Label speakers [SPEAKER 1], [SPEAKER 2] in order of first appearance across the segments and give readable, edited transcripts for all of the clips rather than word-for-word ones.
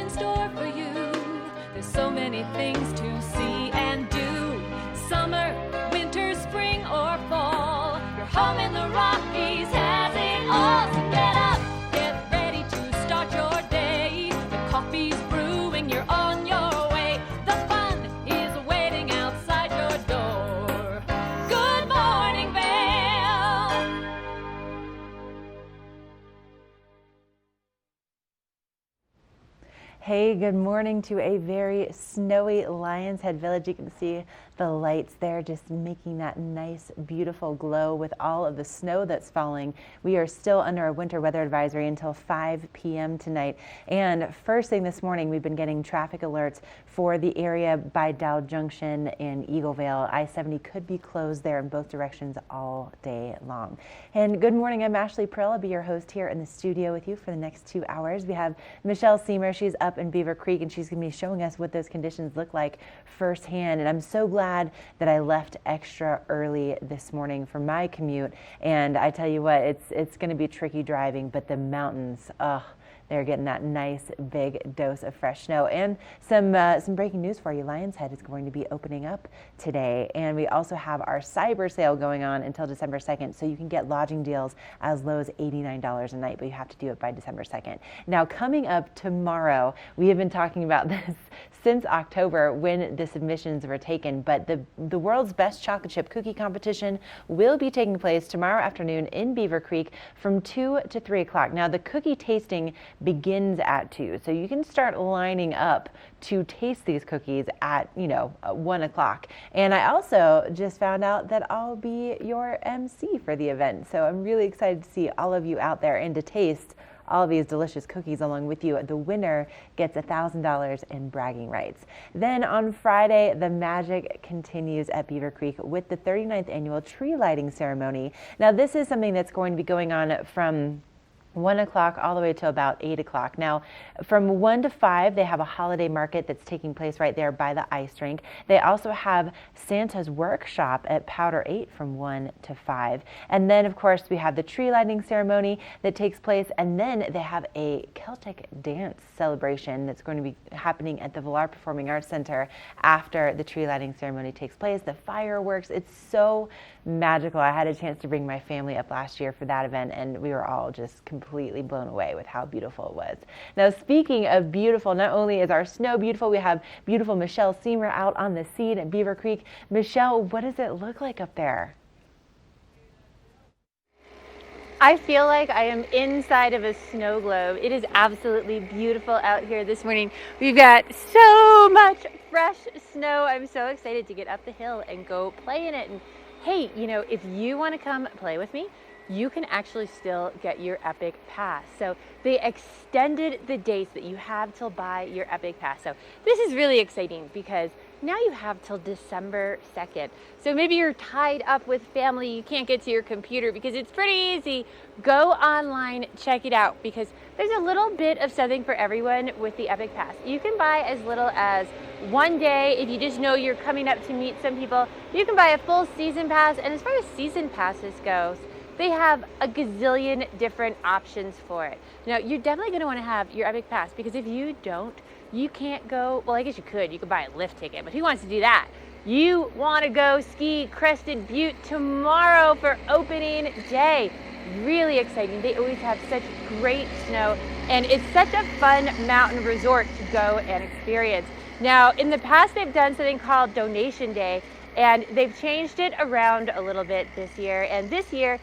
[SPEAKER 1] in store for you. There's so many things to see and do. Summer, winter, spring, or fall. Your home in the Rockies has it all. So get up, get ready to start your day. The coffee's brewing, you're on your way. The fun is waiting outside your door. Good morning, Vail.
[SPEAKER 2] Hey, good morning to a very snowy Lions Head Village. You can see the lights there just making that nice, beautiful glow with all of the snow that's falling. We are still under a winter weather advisory until 5 p.m. tonight. And first thing this morning, we've been getting traffic alerts for the area by Dow Junction and Eaglevale. I-70 could be closed there in both directions all day long. And good morning, I'm Ashley Prill. I'll be your host here in the studio with you for the next 2 hours. We have Michelle Seymour. She's up in Beaver Creek, and she's going to be showing us what those conditions look like firsthand. And I'm so glad that I left extra early this morning for my commute. And I tell you what, it's going to be tricky driving, but the mountains, they're getting that nice big dose of fresh snow. And some breaking news for you. Lions Head is going to be opening up today. And we also have our cyber sale going on until December 2nd. So you can get lodging deals as low as $89 a night, but you have to do it by December 2nd. Now, coming up tomorrow, we have been talking about this since October when the submissions were taken, but the world's best chocolate chip cookie competition will be taking place tomorrow afternoon in Beaver Creek from 2 to 3 o'clock. Now, the cookie tasting begins at 2, so you can start lining up to taste these cookies at 1 o'clock. And I also just found out that I'll be your MC for the event, so I'm really excited to see all of you out there and to taste all of these delicious cookies along with you. The winner gets $1,000 in bragging rights. Then on Friday, the magic continues at Beaver Creek with the 39th annual tree lighting ceremony. Now, this is something that's going to be going on from 1 o'clock all the way to about 8 o'clock. Now, from 1 to 5, they have a holiday market that's taking place right there by the ice rink. They also have Santa's workshop at Powder 8 from 1 to 5. And then, of course, we have the tree lighting ceremony that takes place. And then they have a Celtic dance celebration that's going to be happening at the Villar Performing Arts Center after the tree lighting ceremony takes place. The fireworks, it's so magical. I had a chance to bring my family up last year for that event, and we were all just completely blown away with how beautiful it was. Now, speaking of beautiful, not only is our snow beautiful, we have beautiful Michelle Seymour out on the scene at Beaver Creek. Michelle, what does it look like up there?
[SPEAKER 3] I feel like I am inside of a snow globe. It is absolutely beautiful out here this morning. We've got so much fresh snow. I'm so excited to get up the hill and go play in it. And hey, if you want to come play with me, you can actually still get your Epic Pass. So they extended the dates that you have till buy your Epic Pass. So this is really exciting because now you have till December 2nd. So maybe you're tied up with family, you can't get to your computer because it's pretty easy. Go online, check it out, because there's a little bit of something for everyone with the Epic Pass. You can buy as little as 1 day if you just know you're coming up to meet some people. You can buy a full season pass, and as far as season passes goes, they have a gazillion different options for it. Now, you're definitely going to want to have your Epic Pass, because if you don't, you can't go, well, I guess you could buy a lift ticket, but who wants to do that? You want to go ski Crested Butte tomorrow for opening day. Really exciting. They always have such great snow, and it's such a fun mountain resort to go and experience. Now, in the past, they've done something called Donation Day, and they've changed it around a little bit this year. And this year,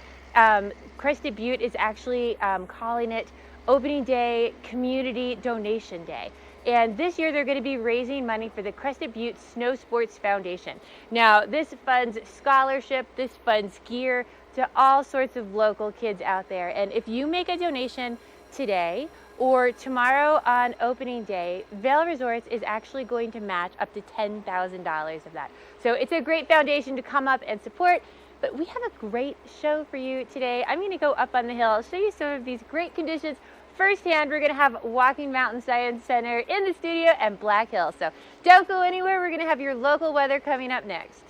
[SPEAKER 3] Crested Butte is actually calling it Opening Day Community Donation Day. And this year they're going to be raising money for the Crested Butte Snow Sports Foundation. Now, this funds scholarship, this funds gear to all sorts of local kids out there. And if you make a donation today or tomorrow on opening day, Vail Resorts is actually going to match up to $10,000 of that. So it's a great foundation to come up and support. But we have a great show for you today. I'm going to go up on the hill, show you some of these great conditions firsthand. We're going to have Walking Mountain Science Center in the studio and Black Hills. So don't go anywhere. We're going to have your local weather coming up next.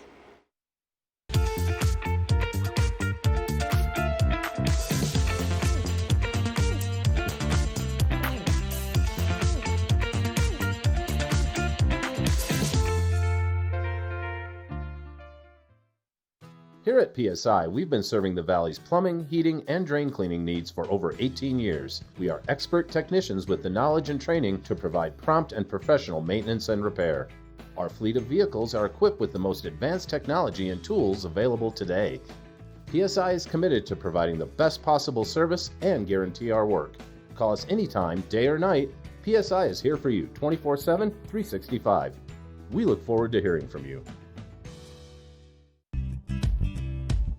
[SPEAKER 4] Here at PSI, we've been serving the Valley's plumbing, heating, and drain cleaning needs for over 18 years. We are expert technicians with the knowledge and training to provide prompt and professional maintenance and repair. Our fleet of vehicles are equipped with the most advanced technology and tools available today. PSI is committed to providing the best possible service and guarantee our work. Call us anytime, day or night. PSI is here for you 24/7, 365. We look forward to hearing from you.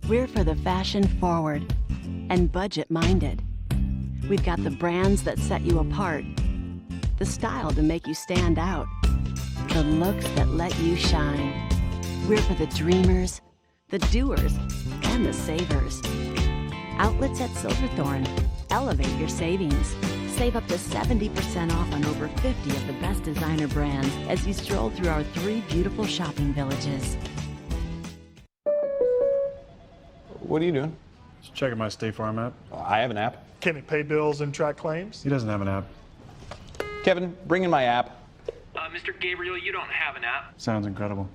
[SPEAKER 5] We're for the fashion forward and budget minded. We've got the brands that set you apart, the style to make you stand out, the looks that let you shine. We're for the dreamers, the doers, and the savers. Outlets at Silverthorne. Elevate your savings. Save up to 70% off on over 50 of the best designer brands as you stroll through our 3 beautiful shopping villages.
[SPEAKER 6] What are you doing?
[SPEAKER 7] Just checking my State Farm app.
[SPEAKER 6] I have an app.
[SPEAKER 8] Can he pay bills and track claims?
[SPEAKER 7] He doesn't have an app.
[SPEAKER 6] Kevin, bring in my app.
[SPEAKER 9] Mr. Gabriel, you don't have an app.
[SPEAKER 7] Sounds incredible.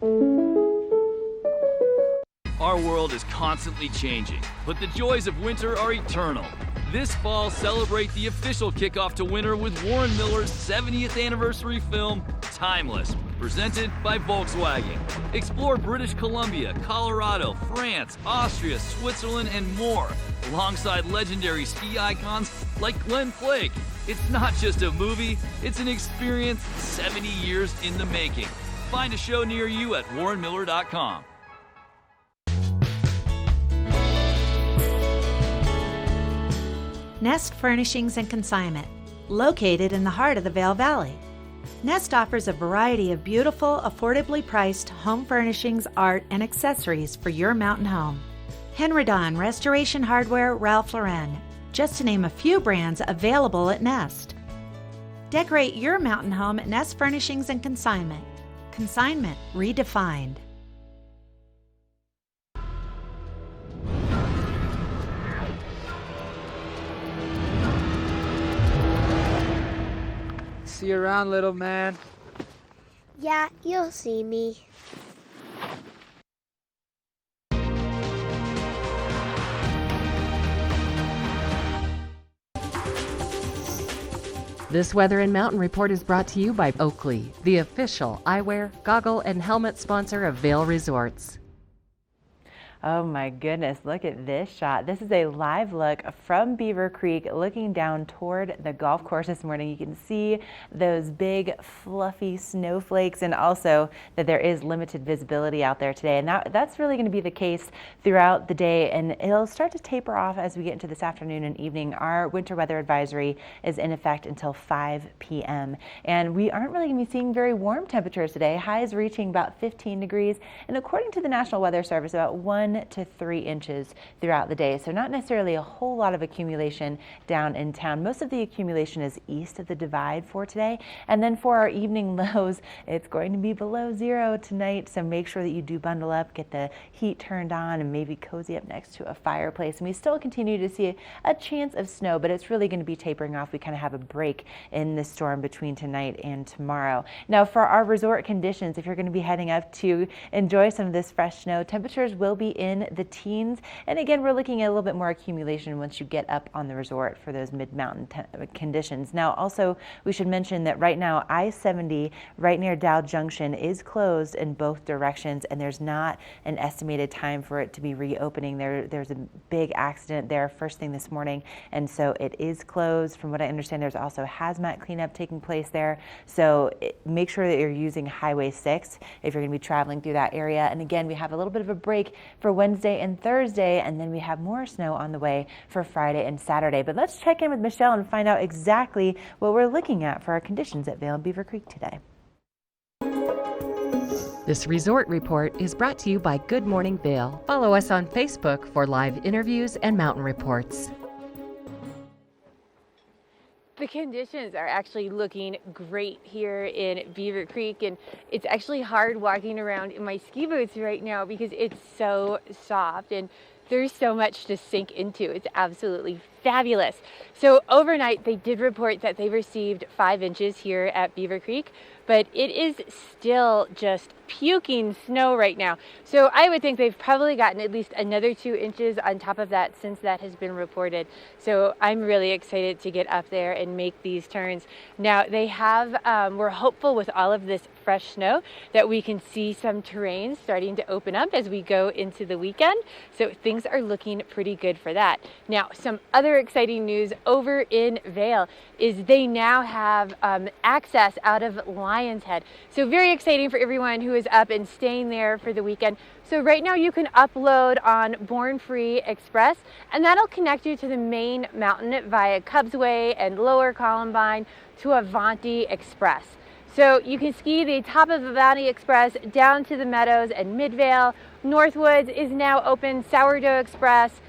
[SPEAKER 10] Our world is constantly changing, but the joys of winter are eternal. This fall, celebrate the official kickoff to winter with Warren Miller's 70th anniversary film, Timeless, presented by Volkswagen. Explore British Columbia, Colorado, France, Austria, Switzerland, and more, alongside legendary ski icons like Glenn Flake. It's not just a movie, it's an experience 70 years in the making. Find a show near you at warrenmiller.com.
[SPEAKER 11] Nest Furnishings and Consignment, located in the heart of the Vail Valley. Nest offers a variety of beautiful, affordably priced home furnishings, art, and accessories for your mountain home. Henridan, Restoration Hardware, Ralph Lauren, just to name a few brands available at Nest. Decorate your mountain home at Nest Furnishings and Consignment. Consignment redefined.
[SPEAKER 12] See you around, little man.
[SPEAKER 13] Yeah, you'll see me.
[SPEAKER 14] This Weather and Mountain Report is brought to you by Oakley, the official eyewear, goggle, and helmet sponsor of Vail Resorts.
[SPEAKER 2] Oh my goodness, look at this shot. This is a live look from Beaver Creek looking down toward the golf course this morning. You can see those big fluffy snowflakes and also that there is limited visibility out there today. And that's really going to be the case throughout the day, and it'll start to taper off as we get into this afternoon and evening. Our winter weather advisory is in effect until 5 p.m. And we aren't really going to be seeing very warm temperatures today. Highs reaching about 15 degrees and according to the National Weather Service about 1 to 3 inches throughout the day. So not necessarily a whole lot of accumulation down in town. Most of the accumulation is east of the divide for today. And then for our evening lows, it's going to be below 0 tonight. So make sure that you do bundle up, get the heat turned on, and maybe cozy up next to a fireplace. And we still continue to see a chance of snow, but it's really going to be tapering off. We kind of have a break in the storm between tonight and tomorrow. Now for our resort conditions, if you're going to be heading up to enjoy some of this fresh snow, temperatures will be in the teens. And again, we're looking at a little bit more accumulation once you get up on the resort for those mid-mountain conditions. Now, also, we should mention that right now, I-70 right near Dow Junction is closed in both directions, and there's not an estimated time for it to be reopening. There's a big accident there first thing this morning, and so it is closed. From what I understand, there's also hazmat cleanup taking place there. So make sure that you're using Highway 6 if you're going to be traveling through that area. And again, we have a little bit of a break for Wednesday and Thursday, and then we have more snow on the way for Friday and Saturday. But let's check in with Michelle and find out exactly what we're looking at for our conditions at Vail and Beaver Creek today.
[SPEAKER 14] This resort report is brought to you by Good Morning Vail. Follow us on Facebook for live interviews and mountain reports.
[SPEAKER 3] The conditions are actually looking great here in Beaver Creek, and it's actually hard walking around in my ski boots right now because it's so soft and there's so much to sink into. It's absolutely fabulous. So overnight they did report that they received 5 inches here at Beaver Creek, but it is still just puking snow right now. So I would think they've probably gotten at least another 2 inches on top of that since that has been reported. So I'm really excited to get up there and make these turns. Now they have, we're hopeful with all of this fresh snow that we can see some terrain starting to open up as we go into the weekend. So things are looking pretty good for that. Now, some other exciting news over in Vail is they now have access out of Lion's Head. So very exciting for everyone who is up and staying there for the weekend. So right now you can upload on Born Free Express, and that'll connect you to the main mountain via Cubsway and Lower Columbine to Avanti Express. So you can ski the top of Avanti Express down to the Meadows and Midvale. Northwoods is now open, Sourdough Express.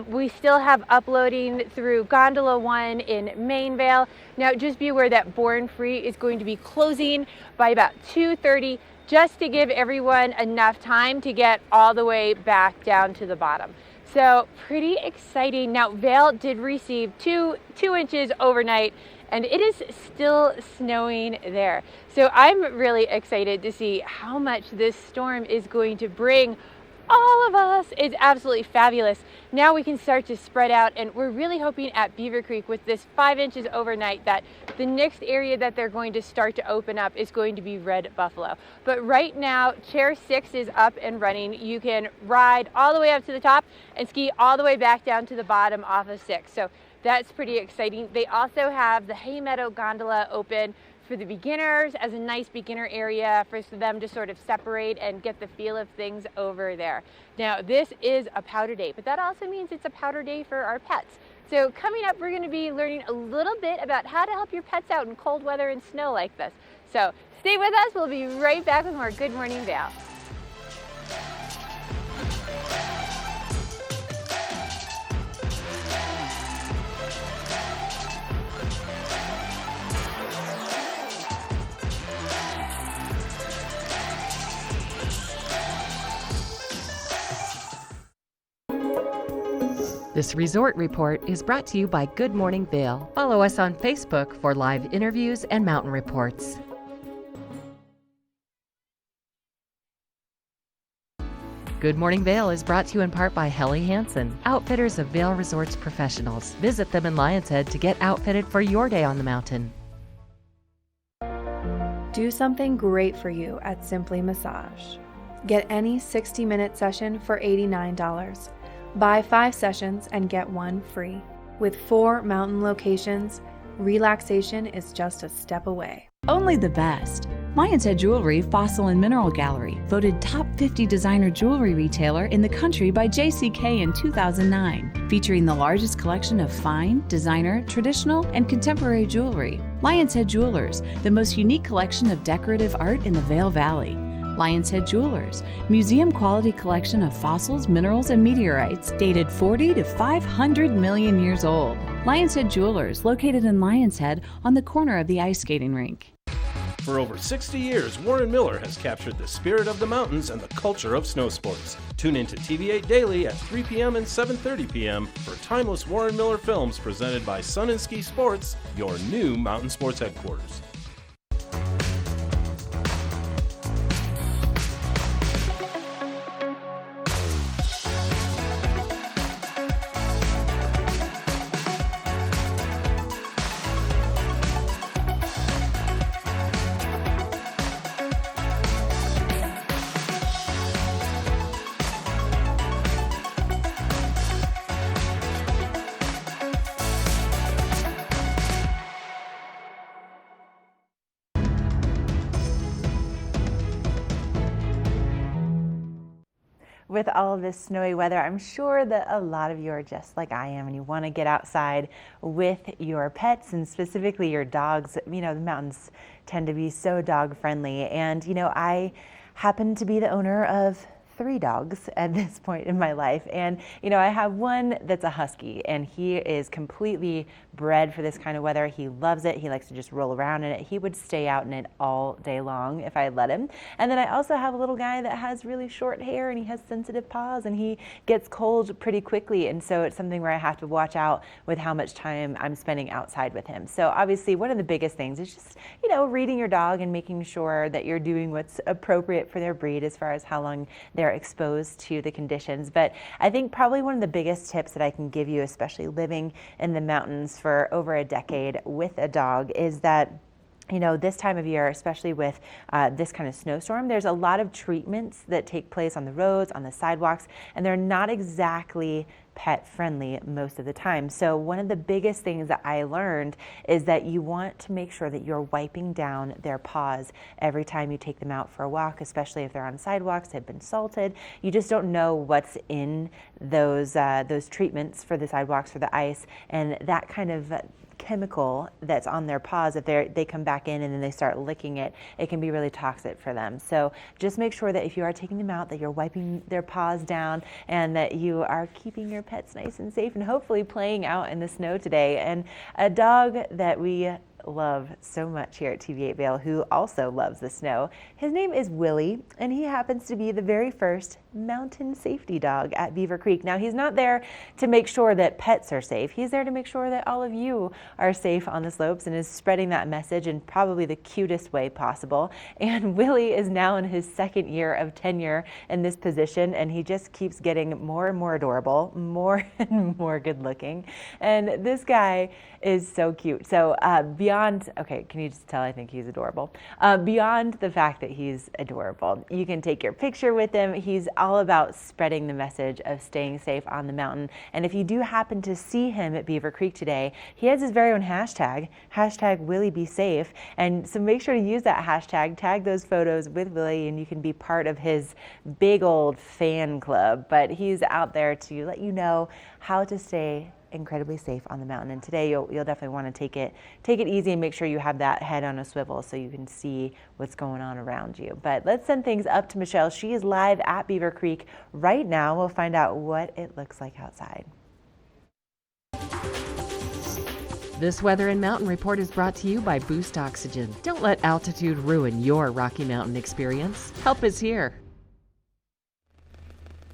[SPEAKER 3] We still have uploading through Gondola 1 in Mainvale. Now just be aware that Born Free is going to be closing by about 2:30 just to give everyone enough time to get all the way back down to the bottom. So pretty exciting. Now Vail did receive two inches overnight, and it is still snowing there. So I'm really excited to see how much this storm is going to bring all of us. It's absolutely fabulous. Now we can start to spread out, and we're really hoping at Beaver Creek with this 5 inches overnight that the next area that they're going to start to open up is going to be Red Buffalo. But right now, Chair 6 is up and running. You can ride all the way up to the top and ski all the way back down to the bottom off of 6. So that's pretty exciting. They also have the Hay Meadow Gondola open for the beginners as a nice beginner area for them to sort of separate and get the feel of things over there. Now this is a powder day, but that also means it's a powder day for our pets. So coming up, we're going to be learning a little bit about how to help your pets out in cold weather and snow like this. So stay with us. We'll be right back with more Good Morning Vail.
[SPEAKER 14] This resort report is brought to you by Good Morning Vail. Follow us on Facebook for live interviews and mountain reports. Good Morning Vail is brought to you in part by Helly Hansen, outfitters of Vail Resorts professionals. Visit them in Lion's Head to get outfitted for your day on the mountain.
[SPEAKER 15] Do something great for you at Simply Massage. Get any 60-minute session for $89. Buy 5 sessions and get 1 free. With 4 mountain locations, relaxation is just a step away.
[SPEAKER 16] Only the best. Lion's Head Jewelry Fossil and Mineral Gallery, voted top 50 designer jewelry retailer in the country by JCK in 2009, featuring the largest collection of fine, designer, traditional, and contemporary jewelry. Lion's Head Jewelers, the most unique collection of decorative art in the Vail Valley. Lion's Head Jewelers, museum-quality collection of fossils, minerals, and meteorites dated 40 to 500 million years old. Lion's Head Jewelers, located in Lion's Head on the corner of the ice skating rink.
[SPEAKER 4] For over 60 years, Warren Miller has captured the spirit of the mountains and the culture of snow sports. Tune in to TV8 Daily at 3 p.m. and 7:30 p.m. for timeless Warren Miller films presented by Sun and Ski Sports, your new mountain sports headquarters.
[SPEAKER 2] With all of this snowy weather, I'm sure that a lot of you are just like I am and you want to get outside with your pets and specifically your dogs. You know, the mountains tend to be so dog friendly, and you know, I happen to be the owner of 3 dogs at this point in my life. And, I have one that's a husky, and he is completely bred for this kind of weather. He loves it. He likes to just roll around in it. He would stay out in it all day long if I let him. And then I also have a little guy that has really short hair, and he has sensitive paws, and he gets cold pretty quickly. And so it's something where I have to watch out with how much time I'm spending outside with him. So obviously one of the biggest things is just, reading your dog and making sure that you're doing what's appropriate for their breed as far as how long they're exposed to the conditions. But I think probably one of the biggest tips that I can give you, especially living in the mountains for over a decade with a dog, is that this time of year, especially with this kind of snowstorm, there's a lot of treatments that take place on the roads, on the sidewalks, and they're not exactly pet friendly most of the time. So one of the biggest things that I learned is that you want to make sure that you're wiping down their paws every time you take them out for a walk, especially if they're on sidewalks, have been salted. You just don't know what's in those treatments for the sidewalks, for the ice, and that kind of chemical that's on their paws, if they come back in and then they start licking it, it can be really toxic for them. So just make sure that if you are taking them out, that you're wiping their paws down and that you are keeping your pets nice and safe and hopefully playing out in the snow today. And a dog that we love so much here at TV8 Vail, who also loves the snow, his name is Willie, and he happens to be the very first mountain safety dog at Beaver Creek. Now, he's not there to make sure that pets are safe. He's there to make sure that all of you are safe on the slopes and is spreading that message in probably the cutest way possible. And Willie is now in his 2nd year of tenure in this position, and he just keeps getting more and more adorable, more and more good looking. And this guy is so cute. So okay, can you just tell I think he's adorable? Beyond the fact that he's adorable, you can take your picture with him. He's all about spreading the message of staying safe on the mountain. And if you do happen to see him at Beaver Creek today, he has his very own hashtag #WillieBeSafe. And so make sure to use that hashtag, tag those photos with Willie, and you can be part of his big old fan club. But he's out there to let you know how to stay incredibly safe on the mountain. And today you'll definitely want to take it easy and make sure you have that head on a swivel so you can see what's going on around you. But let's send things up to Michelle. She is live at Beaver Creek right now. We'll find out what it looks like outside.
[SPEAKER 14] This Weather and Mountain Report is brought to you by Boost Oxygen. Don't let altitude ruin your Rocky Mountain experience. Help is here.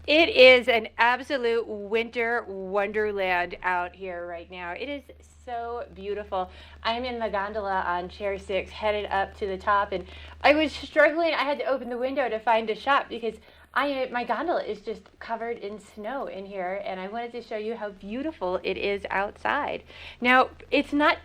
[SPEAKER 3] It is an absolute winter wonderland out here right now. It is so beautiful. I'm in the gondola on chair 6 headed up to the top, and I was struggling. I had to open the window to find a shop because my gondola is just covered in snow in here, and I wanted to show you how beautiful it is outside. Now, it's not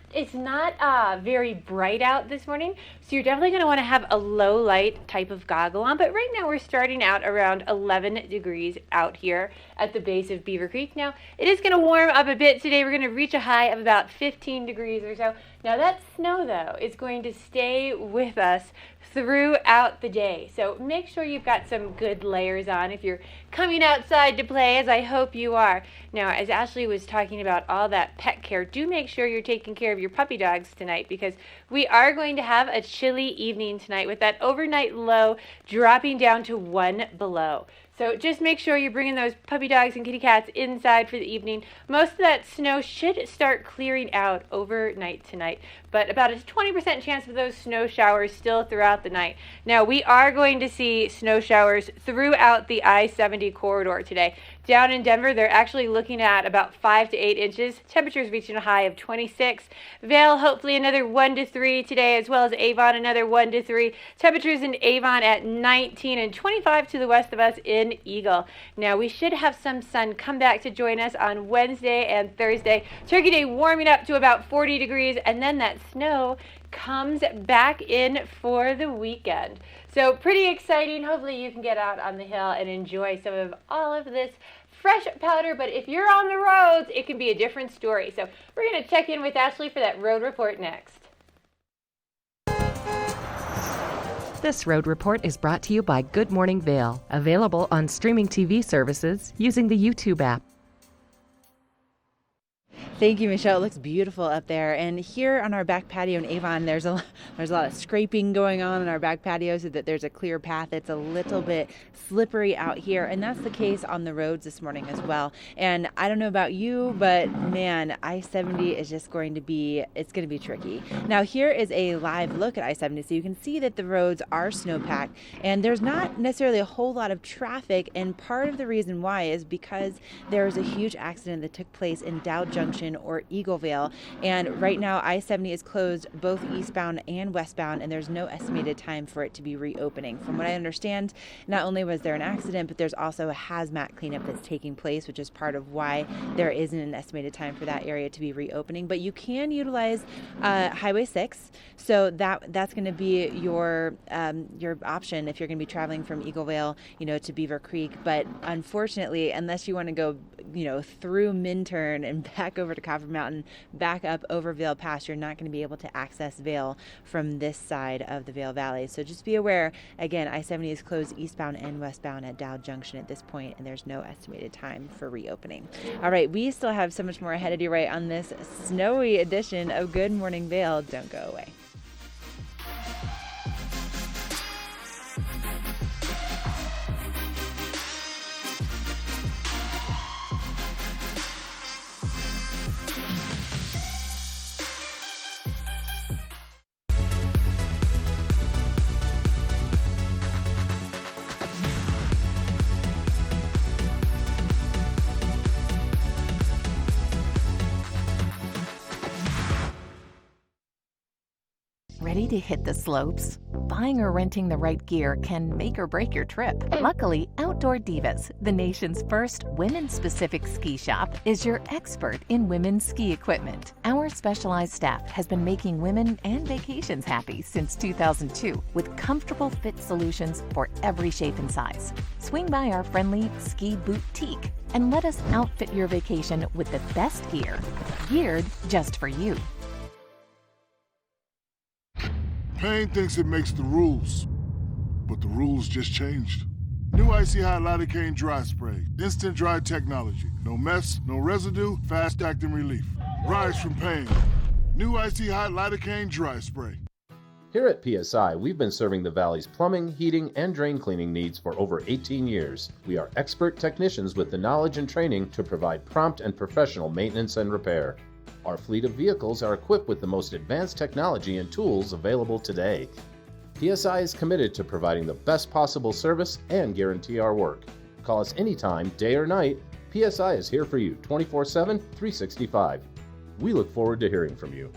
[SPEAKER 3] very bright out this morning, so you're definitely going to want to have a low light type of goggle on, but right now we're starting out around 11 degrees out here at the base of Beaver Creek. Now, it is going to warm up a bit today. We're going to reach a high of about 15 degrees or so. Now, that snow, though, is going to stay with us throughout the day. So make sure you've got some good layers on if you're coming outside to play, as I hope you are. Now, as Ashley was talking about all that pet care, do make sure you're taking care of your puppy dogs tonight, because we are going to have a chilly evening tonight with that overnight low dropping down to 1 below. So just make sure you're bringing those puppy dogs and kitty cats inside for the evening. Most of that snow should start clearing out overnight tonight, but about a 20% chance of those snow showers still throughout the night. Now, we are going to see snow showers throughout the I-70 corridor today. Down in Denver, they're actually looking at about 5 to 8 inches. Temperatures reaching a high of 26. Vail, hopefully another 1 to 3 today, as well as Avon, another 1 to 3. Temperatures in Avon at 19 and 25 to the west of us in Eagle. Now, we should have some sun come back to join us on Wednesday and Thursday. Turkey Day warming up to about 40 degrees, and then that snow comes back in for the weekend. So pretty exciting. Hopefully you can get out on the hill and enjoy some of all of this fresh powder, but if you're on the roads, it can be a different story. So we're going to check in with Ashley for that road report next.
[SPEAKER 14] This road report is brought to you by Good Morning Vail, available on streaming TV services using the YouTube app.
[SPEAKER 2] Thank you, Michelle. It looks beautiful up there. And here on our back patio in Avon, there's a lot of scraping going on in our back patio so that there's a clear path. It's a little bit slippery out here, and that's the case on the roads this morning as well. And I don't know about you, but man, I-70 is just going to be tricky. Now here is a live look at I-70, so you can see that the roads are snowpacked, and there's not necessarily a whole lot of traffic, and part of the reason why is because there was a huge accident that took place in Dow Junction or Eagleville, and right now I-70 is closed both eastbound and westbound, and there's no estimated time for it to be reopening. From what I understand, not only was there an accident, but there's also a hazmat cleanup that's taking place, which is part of why there isn't an estimated time for that area to be reopening. But you can utilize Highway 6, so that's going to be your option if you're going to be traveling from Eagleville, to Beaver Creek. But unfortunately, unless you want to go, through Minturn and back over to Copper Mountain, back up over Vail Pass, you're not going to be able to access Vail from this side of the Vail Valley. So just be aware, again, I-70 is closed eastbound and westbound at Dow Junction at this point, and there's no estimated time for reopening. All right, we still have so much more ahead of you right on this snowy edition of Good Morning Vail. Don't go away.
[SPEAKER 14] Ready to hit the slopes? Buying or renting the right gear can make or break your trip. Luckily, Outdoor Divas, the nation's first women-specific ski shop, is your expert in women's ski equipment. Our specialized staff has been making women and vacations happy since 2002 with comfortable fit solutions for every shape and size. Swing by our friendly Ski Boutique and let us outfit your vacation with the best gear, geared just for you.
[SPEAKER 17] Payne thinks it makes the rules, but the rules just changed. New Icy Hot Lidocaine Dry Spray. Instant dry technology. No mess, no residue, fast acting relief. Rise from pain. New Icy Hot Lidocaine Dry Spray.
[SPEAKER 4] Here at PSI, we've been serving the Valley's plumbing, heating, and drain cleaning needs for over 18 years. We are expert technicians with the knowledge and training to provide prompt and professional maintenance and repair. Our fleet of vehicles are equipped with the most advanced technology and tools available today. PSI is committed to providing the best possible service and guarantee our work. Call us anytime, day or night. PSI is here for you 24/7, 365. We look forward to hearing from you.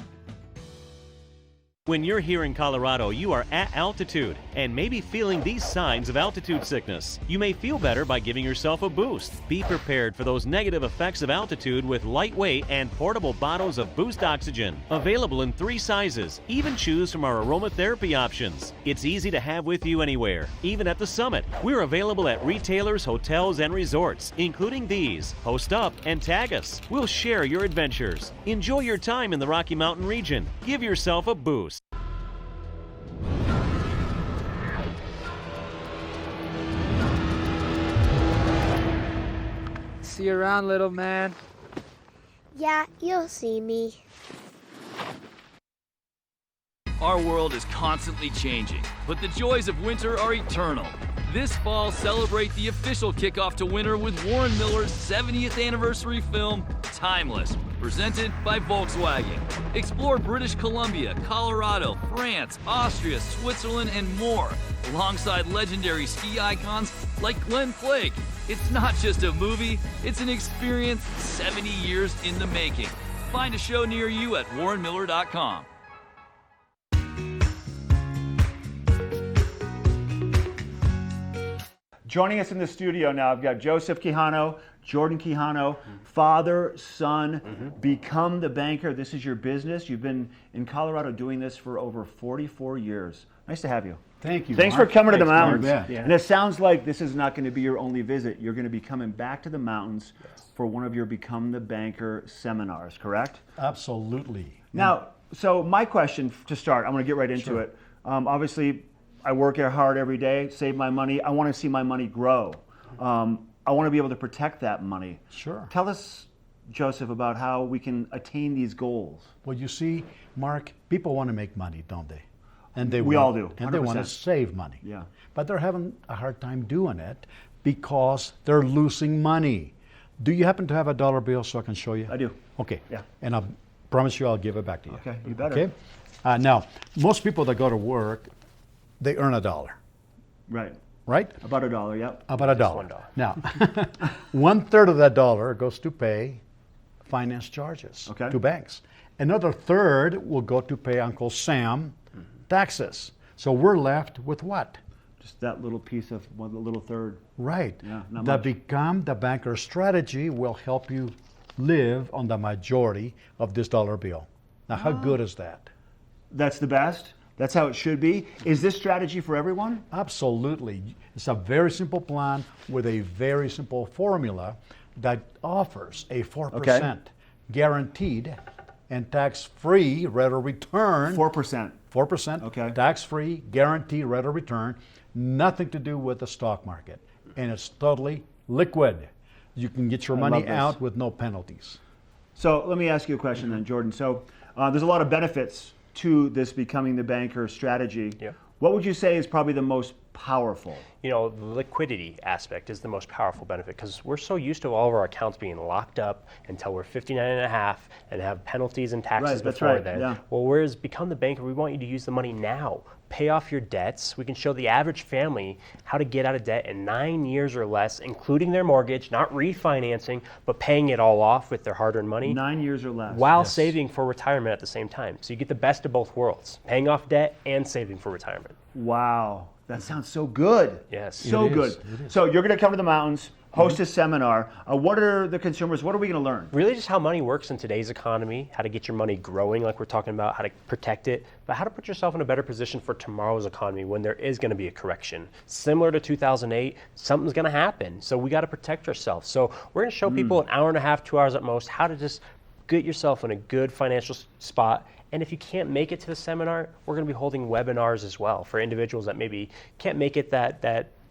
[SPEAKER 18] When you're here in Colorado, you are at altitude and maybe feeling these signs of altitude sickness. You may feel better by giving yourself a boost. Be prepared for those negative effects of altitude with lightweight and portable bottles of Boost Oxygen. Available in 3 sizes. Even choose from our aromatherapy options. It's easy to have with you anywhere, even at the summit. We're available at retailers, hotels, and resorts, including these. Post up and tag us. We'll share your adventures. Enjoy your time in the Rocky Mountain region. Give yourself a boost.
[SPEAKER 12] See you around, little man.
[SPEAKER 13] Yeah, you'll see me.
[SPEAKER 10] Our world is constantly changing, but the joys of winter are eternal. This fall, celebrate the official kickoff to winter with Warren Miller's 70th anniversary film, Timeless, presented by Volkswagen. Explore British Columbia, Colorado, France, Austria, Switzerland, and more, alongside legendary ski icons like Glenn Flake. It's not just a movie, it's an experience 70 years in the making. Find a show near you at warrenmiller.com.
[SPEAKER 19] Joining us in the studio now, I've got Joseph Quijano, Jordan Quijano, father, son, become the banker. This is your business. You've been in Colorado doing this for over 44 years. Nice to have you.
[SPEAKER 20] Thank you.
[SPEAKER 19] Thanks
[SPEAKER 20] Mark.
[SPEAKER 19] for coming to the
[SPEAKER 20] Thanks,
[SPEAKER 19] mountains.
[SPEAKER 20] Mark.
[SPEAKER 19] And it sounds like this is not going to be your only visit. You're going to be coming back to the mountains for one of your Become the Banker seminars, correct?
[SPEAKER 20] Absolutely.
[SPEAKER 19] Now, so my question to start, I'm going to get right into it. Obviously, I work hard every day, save my money. I want to see my money grow. I want to be able to protect that money.
[SPEAKER 20] Sure.
[SPEAKER 19] Tell us Joseph, about how we can attain these goals?
[SPEAKER 20] Well, you see, Mark, people want to make money, don't they? And
[SPEAKER 19] We all do,
[SPEAKER 20] And they want to
[SPEAKER 19] 100%.
[SPEAKER 20] save money.
[SPEAKER 19] Yeah.
[SPEAKER 20] But they're having a hard time doing it because they're losing money. Do you happen to have a dollar bill so I can show you?
[SPEAKER 19] I do.
[SPEAKER 20] Okay.
[SPEAKER 19] Yeah.
[SPEAKER 20] And I promise you I'll give it back to you.
[SPEAKER 19] Okay, you better.
[SPEAKER 20] Okay. Now, most people that go to work, they earn $1.
[SPEAKER 19] Right.
[SPEAKER 20] Right?
[SPEAKER 19] About $1, yep.
[SPEAKER 20] About $1. Now, 1/3 of that dollar goes to pay finance charges to banks. Another third will go to pay Uncle Sam taxes. So we're left with what?
[SPEAKER 19] Just that little piece of one little third.
[SPEAKER 20] Right.
[SPEAKER 19] Yeah, not
[SPEAKER 20] The
[SPEAKER 19] much.
[SPEAKER 20] Become the Banker strategy will help you live on the majority of this dollar bill. Now, how good is that?
[SPEAKER 19] That's the best. That's how it should be. Is this strategy for everyone?
[SPEAKER 20] Absolutely. It's a very simple plan with a very simple formula that offers a 4% guaranteed and tax-free rate of return.
[SPEAKER 19] 4%.
[SPEAKER 20] 4%.
[SPEAKER 19] Okay.
[SPEAKER 20] Tax-free, guaranteed rate of return. Nothing to do with the stock market. And it's totally liquid. You can get your
[SPEAKER 19] I
[SPEAKER 20] money
[SPEAKER 19] love this.
[SPEAKER 20] out with no penalties.
[SPEAKER 19] So let me ask you a question then, Jordan. So there's a lot of benefits to this Becoming the Banker strategy.
[SPEAKER 21] Yeah.
[SPEAKER 19] What would you say is probably the most powerful?
[SPEAKER 21] You know, the liquidity aspect is the most powerful benefit because we're so used to all of our accounts being locked up until we're 59 and a half and have penalties and taxes
[SPEAKER 19] Right, that's
[SPEAKER 21] before
[SPEAKER 19] right,
[SPEAKER 21] then.
[SPEAKER 19] yeah.
[SPEAKER 21] Well, whereas Become the Banker, we want you to use the money now. Pay off your debts. We can show the average family how to get out of debt in 9 years or less, including their mortgage, not refinancing, but paying it all off with their hard-earned money.
[SPEAKER 19] 9 years or less.
[SPEAKER 21] While saving for retirement at the same time. So you get the best of both worlds, paying off debt and saving for retirement.
[SPEAKER 19] Wow. That sounds so good.
[SPEAKER 21] Yes.
[SPEAKER 19] So
[SPEAKER 21] It
[SPEAKER 19] good.
[SPEAKER 21] is. It is.
[SPEAKER 19] So you're going to come to the mountains, host a seminar. What are the consumers, what are we going to learn?
[SPEAKER 21] Really just how money works in today's economy, how to get your money growing like we're talking about, how to protect it, but how to put yourself in a better position for tomorrow's economy when there is going to be a correction. Similar to 2008, something's going to happen. So we got to protect ourselves. So we're going to show people an hour and a half, 2 hours at most, how to just get yourself in a good financial spot. And if you can't make it to the seminar, we're going to be holding webinars as well for individuals that maybe can't make it that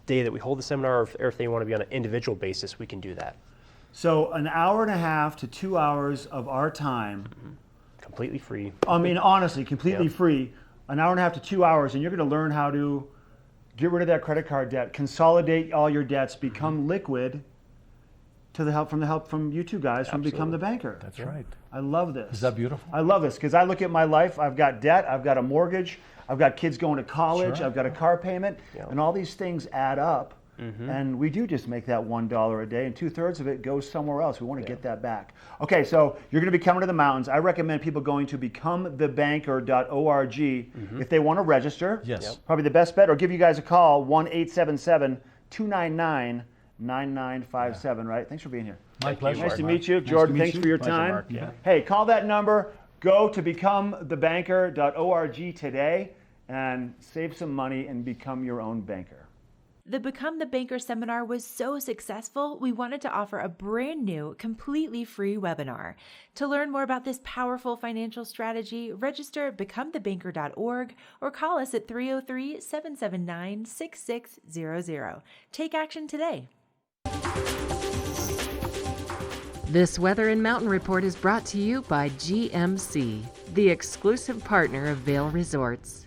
[SPEAKER 21] day that we hold the seminar, or if they want to be on an individual basis, we can do that.
[SPEAKER 19] So an hour and a half to 2 hours of our time.
[SPEAKER 21] Completely free.
[SPEAKER 19] I mean, honestly, completely
[SPEAKER 21] Yeah.
[SPEAKER 19] free. An hour and a half to 2 hours, and you're going to learn how to get rid of that credit card debt, consolidate all your debts, become liquid to the help from you two guys from Become the Banker.
[SPEAKER 20] That's right.
[SPEAKER 19] I love this.
[SPEAKER 20] Is that beautiful?
[SPEAKER 19] I love this because I look at my life. I've got debt. I've got a mortgage. I've got kids going to college.
[SPEAKER 20] Sure.
[SPEAKER 19] I've got a car payment.
[SPEAKER 21] Yeah.
[SPEAKER 19] And all these things add up.
[SPEAKER 21] Mhm.
[SPEAKER 19] And we do just make that $1 a day, and 2/3 of it goes somewhere else. We want to get that back. Okay, so you're going to be coming to the mountains. I recommend people going to becomethebanker.org if they want to register.
[SPEAKER 20] Yes. Yep.
[SPEAKER 19] Probably the best bet, or give you guys a call, 1-877-299-9957, right? Thanks for being here.
[SPEAKER 20] My pleasure.
[SPEAKER 19] Nice to
[SPEAKER 20] Mark.
[SPEAKER 19] meet you.
[SPEAKER 20] Nice to
[SPEAKER 19] Jordan,
[SPEAKER 20] meet
[SPEAKER 19] thanks
[SPEAKER 20] you.
[SPEAKER 19] for your
[SPEAKER 20] Pleasure,
[SPEAKER 19] time.
[SPEAKER 20] Mark. Yeah.
[SPEAKER 19] Hey, call that number. Go to becomethebanker.org today and save some money and become your own banker.
[SPEAKER 11] The Become the Banker seminar was so successful, we wanted to offer a brand new, completely free webinar. To learn more about this powerful financial strategy, register at becomethebanker.org or call us at 303-779-6600. Take action today.
[SPEAKER 14] This Weather and Mountain Report is brought to you by GMC, the exclusive partner of Vail Resorts.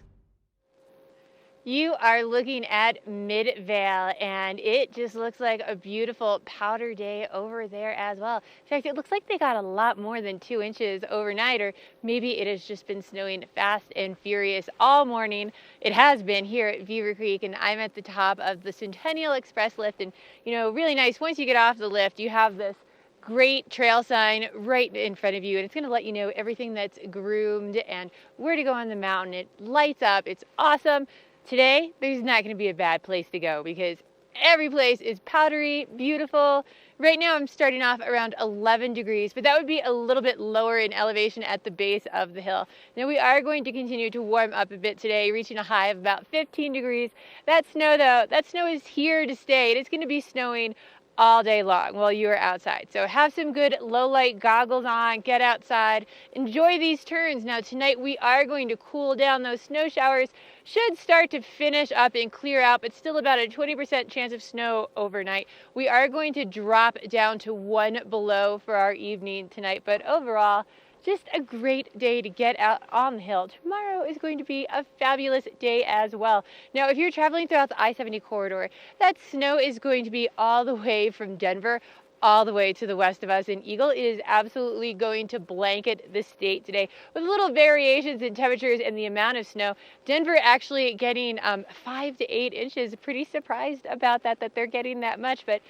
[SPEAKER 3] You are looking at Midvale, and it just looks like a beautiful powder day over there as well. In fact, it looks like they got a lot more than 2 inches overnight, or maybe it has just been snowing fast and furious all morning. It has been here at Beaver Creek, and I'm at the top of the Centennial Express lift, and you know, really nice. Once you get off the lift, you have this great trail sign right in front of you, and it's going to let you know everything that's groomed and where to go on the mountain. It lights up. It's awesome. Today, there's not going to be a bad place to go because every place is powdery, beautiful. Right now, I'm starting off around 11 degrees, but that would be a little bit lower in elevation at the base of the hill. Now, we are going to continue to warm up a bit today, reaching a high of about 15 degrees. That snow, though, that snow is here to stay. It is going to be snowing all day long while you are outside. So have some good low light goggles on, get outside, enjoy these turns. Now tonight we are going to cool down. Those snow showers should start to finish up and clear out, but still about a 20% chance of snow overnight. We are going to drop down to 1 below for our evening tonight, but overall, just a great day to get out on the hill. Tomorrow is going to be a fabulous day as well. Now, if you're traveling throughout the I-70 corridor, that snow is going to be all the way from Denver all the way to the west of us in Eagle. It is absolutely going to blanket the state today with little variations in temperatures and the amount of snow. Denver actually getting 5 to 8 inches. Pretty surprised about that they're getting that much, but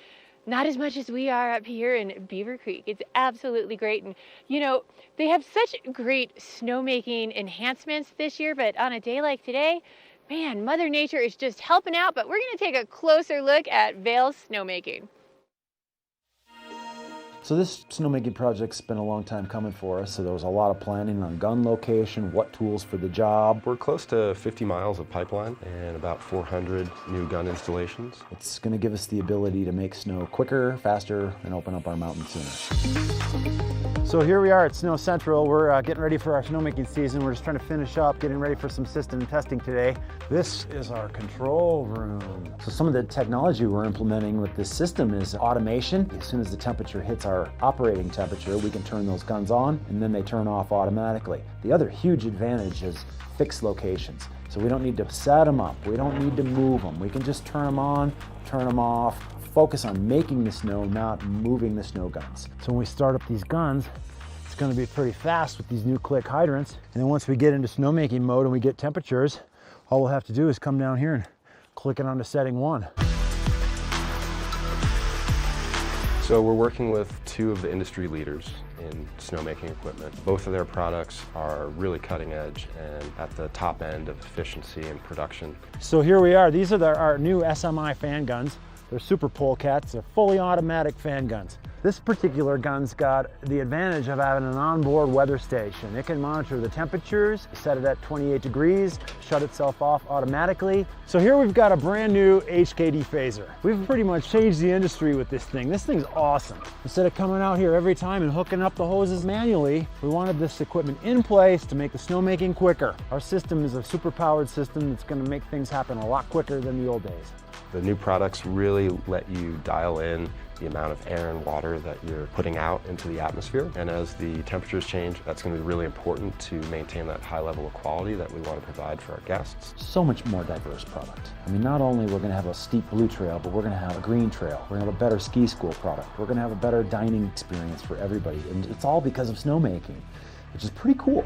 [SPEAKER 3] not as much as we are up here in Beaver Creek. It's absolutely great. And, you know, they have such great snowmaking enhancements this year, but on a day like today, man, Mother Nature is just helping out. But we're going to take a closer look at Vail's snowmaking.
[SPEAKER 1] So this snowmaking project's been a long time coming for us, so there was a lot of planning on gun location, what tools for the job.
[SPEAKER 22] We're close to 50 miles of pipeline and about 400 new gun installations.
[SPEAKER 1] It's going to give us the ability to make snow quicker, faster, and open up our mountain sooner.
[SPEAKER 20] So here we are at Snow Central. We're getting ready for our snowmaking season. We're just trying to finish up, getting ready for some system testing today. This is our control room.
[SPEAKER 1] So some of the technology we're implementing with this system is automation. As soon as the temperature hits our operating temperature, we can turn those guns on and then they turn off automatically. The other huge advantage is fixed locations. So we don't need to set them up. We don't need to move them. We can just turn them on, turn them off, focus on making the snow, not moving the snow guns.
[SPEAKER 20] So when we start up these guns, it's going to be pretty fast with these new click hydrants. And then once we get into snowmaking mode and we get temperatures, all we'll have to do is come down here and click it onto setting 1.
[SPEAKER 22] So we're working with 2 of the industry leaders in snowmaking equipment. Both of their products are really cutting edge and at the top end of efficiency and production.
[SPEAKER 20] So here we are. These are our new SMI fan guns. They're super polecats. They're fully automatic fan guns. This particular gun's got the advantage of having an onboard weather station. It can monitor the temperatures, set it at 28 degrees, shut itself off automatically. So here we've got a brand new HKD phaser. We've pretty much changed the industry with this thing. This thing's awesome. Instead of coming out here every time and hooking up the hoses manually, we wanted this equipment in place to make the snowmaking quicker. Our system is a super powered system that's going to make things happen a lot quicker than the old days.
[SPEAKER 22] The new products really let you dial in the amount of air and water that you're putting out into the atmosphere. And as the temperatures change, that's going to be really important to maintain that high level of quality that we want to provide for our guests.
[SPEAKER 1] So much more diverse product. I mean, not only we're going to have a steep blue trail, but we're going to have a green trail. We're going to have a better ski school product. We're going to have a better dining experience for everybody. And it's all because of snowmaking, which is pretty cool.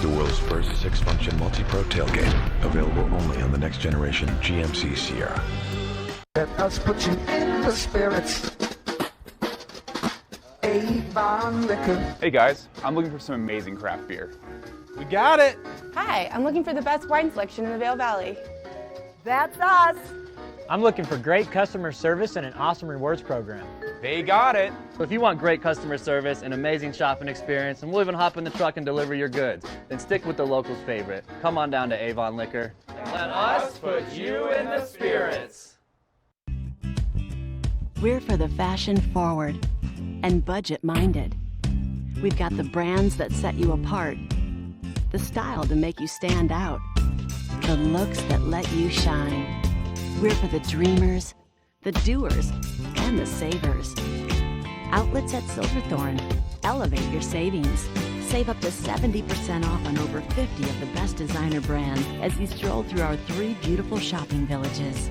[SPEAKER 23] The world's first 6-function multi-pro tailgate, available only on the next generation GMC Sierra.
[SPEAKER 24] Let us put you in the spirits. Avon Liquor.
[SPEAKER 25] Hey guys, I'm looking for some amazing craft beer.
[SPEAKER 26] We got it!
[SPEAKER 27] Hi, I'm looking for the best wine selection in the Vail Valley.
[SPEAKER 28] That's us!
[SPEAKER 29] I'm looking for great customer service and an awesome rewards program.
[SPEAKER 25] They got it!
[SPEAKER 29] So if you want great customer service, an amazing shopping experience, and we'll even hop in the truck and deliver your goods, then stick with the locals' favorite. Come on down to Avon Liquor.
[SPEAKER 10] Let us put you in the spirits.
[SPEAKER 5] We're for the fashion forward and budget minded. We've got the brands that set you apart, the style to make you stand out, the looks that let you shine. We're for the dreamers, the doers, and the savers. Outlets at Silverthorne. Elevate your savings. Save up to 70% off on over 50 of the best designer brands as you stroll through our 3 beautiful shopping villages.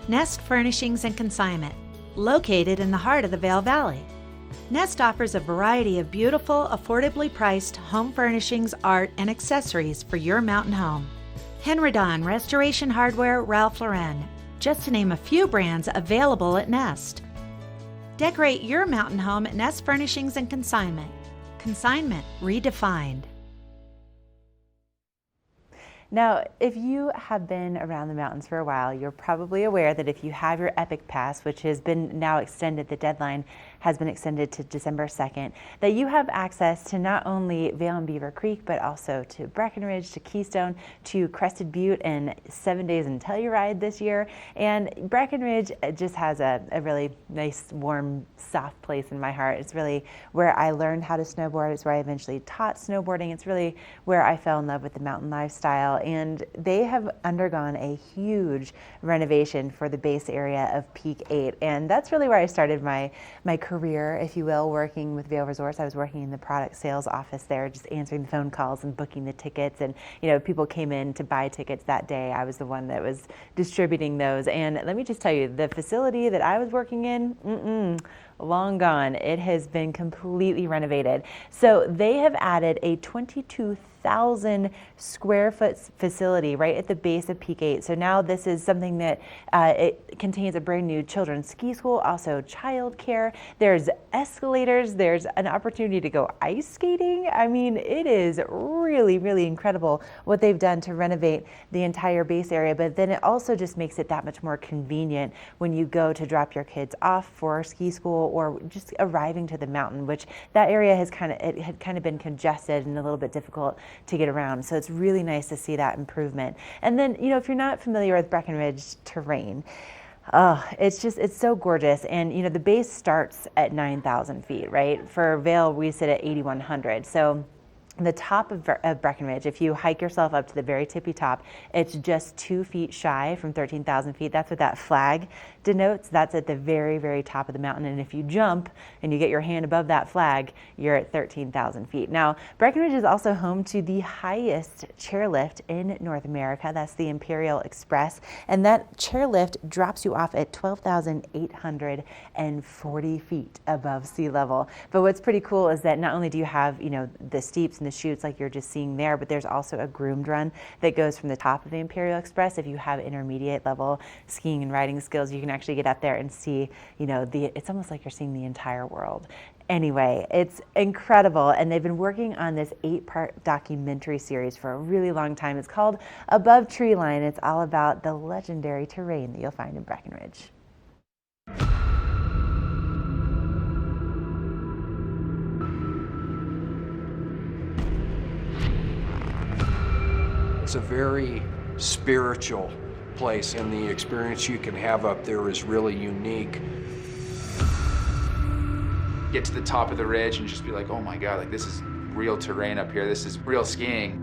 [SPEAKER 11] Nest Furnishings and Consignment, located in the heart of the Vail Valley. Nest offers a variety of beautiful, affordably priced home furnishings, art, and accessories for your mountain home. Henredon, Restoration Hardware, Ralph Lauren, just to name a few brands available at Nest. Decorate your mountain home at Nest Furnishings and Consignment. Consignment redefined.
[SPEAKER 3] Now, if you have been around the mountains for a while, you're probably aware that if you have your Epic Pass, which has been now extended, the deadline has been extended to December 2nd, that you have access to not only Vail and Beaver Creek, but also to Breckenridge, to Keystone, to Crested Butte, and 7 Days in Telluride this year. And Breckenridge just has a really nice, warm, soft place in my heart. It's really where I learned how to snowboard. It's where I eventually taught snowboarding. It's really where I fell in love with the mountain lifestyle. And they have undergone a huge renovation for the base area of Peak 8. And that's really where I started my career, if you will, working with Vail Resorts. I was working in the product sales office there, just answering the phone calls and booking the tickets. And, you know, people came in to buy tickets that day. I was the one that was distributing those. And let me just tell you, the facility that I was working in, long gone. It has been completely renovated. So they have added a 22,000 square foot facility right at the base of Peak 8. So now this is something that it contains a brand new children's ski school, also child care. There's escalators. There's an opportunity to go ice skating. I mean, it is really, really incredible what they've done to renovate the entire base area. But then it also just makes it that much more convenient when you go to drop your kids off for ski school or just arriving to the mountain, which that area had kind of been congested and a little bit difficult to get around. So it's really nice to see that improvement. And then, you know, if you're not familiar with Breckenridge terrain, it's so gorgeous. And, you know, the base starts at 9,000 feet, right? For Vail, we sit at 8,100. So the top of Breckenridge, if you hike yourself up to the very tippy top, it's just 2 feet shy from 13,000 feet. That's what that flag denotes. That's at the very, very top of the mountain. And if you jump and you get your hand above that flag, you're at 13,000 feet. Now, Breckenridge is also home to the highest chairlift in North America. That's the Imperial Express. And that chairlift drops you off at 12,840 feet above sea level. But what's pretty cool is that not only do you have, you know, the steeps and the chutes like you're just seeing there, but there's also a groomed run that goes from the top of the Imperial Express. If you have intermediate level skiing and riding skills, you can actually get up there and see, you know, it's almost like you're seeing the entire world. Anyway, it's incredible, and they've been working on this 8-part documentary series for a really long time. It's called Above Treeline. It's all about the legendary terrain that you'll find in Breckenridge.
[SPEAKER 2] It's a very spiritual place, and the experience you can have up there is really unique.
[SPEAKER 25] Get to the top of the ridge and just be like, oh my God, like this is real terrain up here. This is real skiing.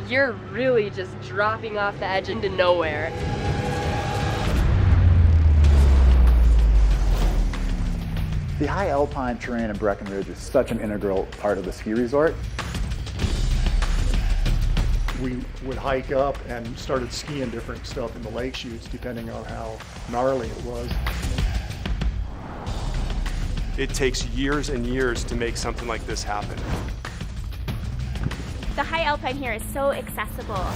[SPEAKER 6] You're really just dropping off the edge into nowhere.
[SPEAKER 7] The high alpine terrain in Breckenridge is such an integral part of the ski resort.
[SPEAKER 20] We would hike up and started skiing different stuff in the lake chutes depending on how gnarly it was.
[SPEAKER 8] It takes years and years to make something like this happen.
[SPEAKER 9] The high alpine here is so accessible.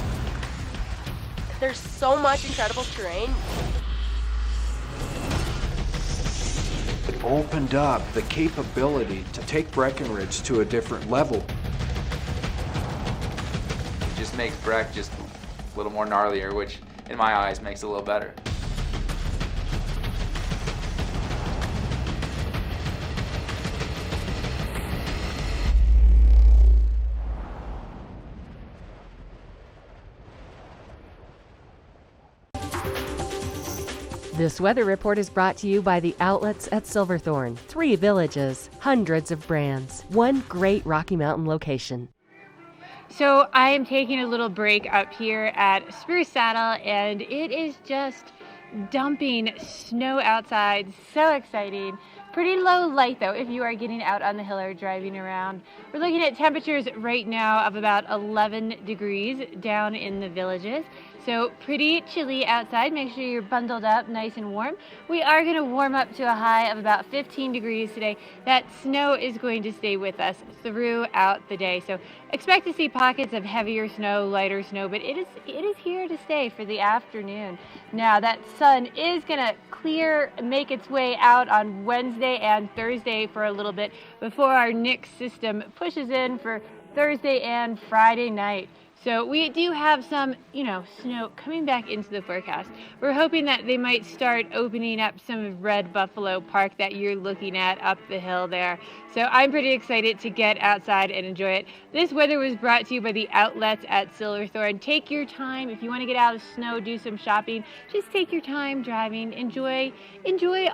[SPEAKER 6] There's so much incredible terrain.
[SPEAKER 2] Opened up the capability to take Breckenridge to a different level.
[SPEAKER 25] It just makes Breck just a little more gnarlier, which in my eyes makes it a little better.
[SPEAKER 15] This weather report is brought to you by the outlets at Silverthorne. 3 villages, hundreds of brands, one great Rocky Mountain location.
[SPEAKER 3] So I am taking a little break up here at Spruce Saddle, and it is just dumping snow outside. So exciting. Pretty low light though if you are getting out on the hill or driving around. We're looking at temperatures right now of about 11 degrees down in the villages. So pretty chilly outside. Make sure you're bundled up nice and warm. We are going to warm up to a high of about 15 degrees today. That snow is going to stay with us throughout the day. So expect to see pockets of heavier snow, lighter snow, but it is here to stay for the afternoon. Now that sun is going to make its way out on Wednesday and Thursday for a little bit before our NIX system pushes in for Thursday and Friday night. So we do have some, snow coming back into the forecast. We're hoping that they might start opening up some of Red Buffalo Park that you're looking at up the hill there. So I'm pretty excited to get outside and enjoy it. This weather was brought to you by the outlets at Silverthorne. Take your time. If you want to get out of snow, do some shopping, just take your time driving. Enjoy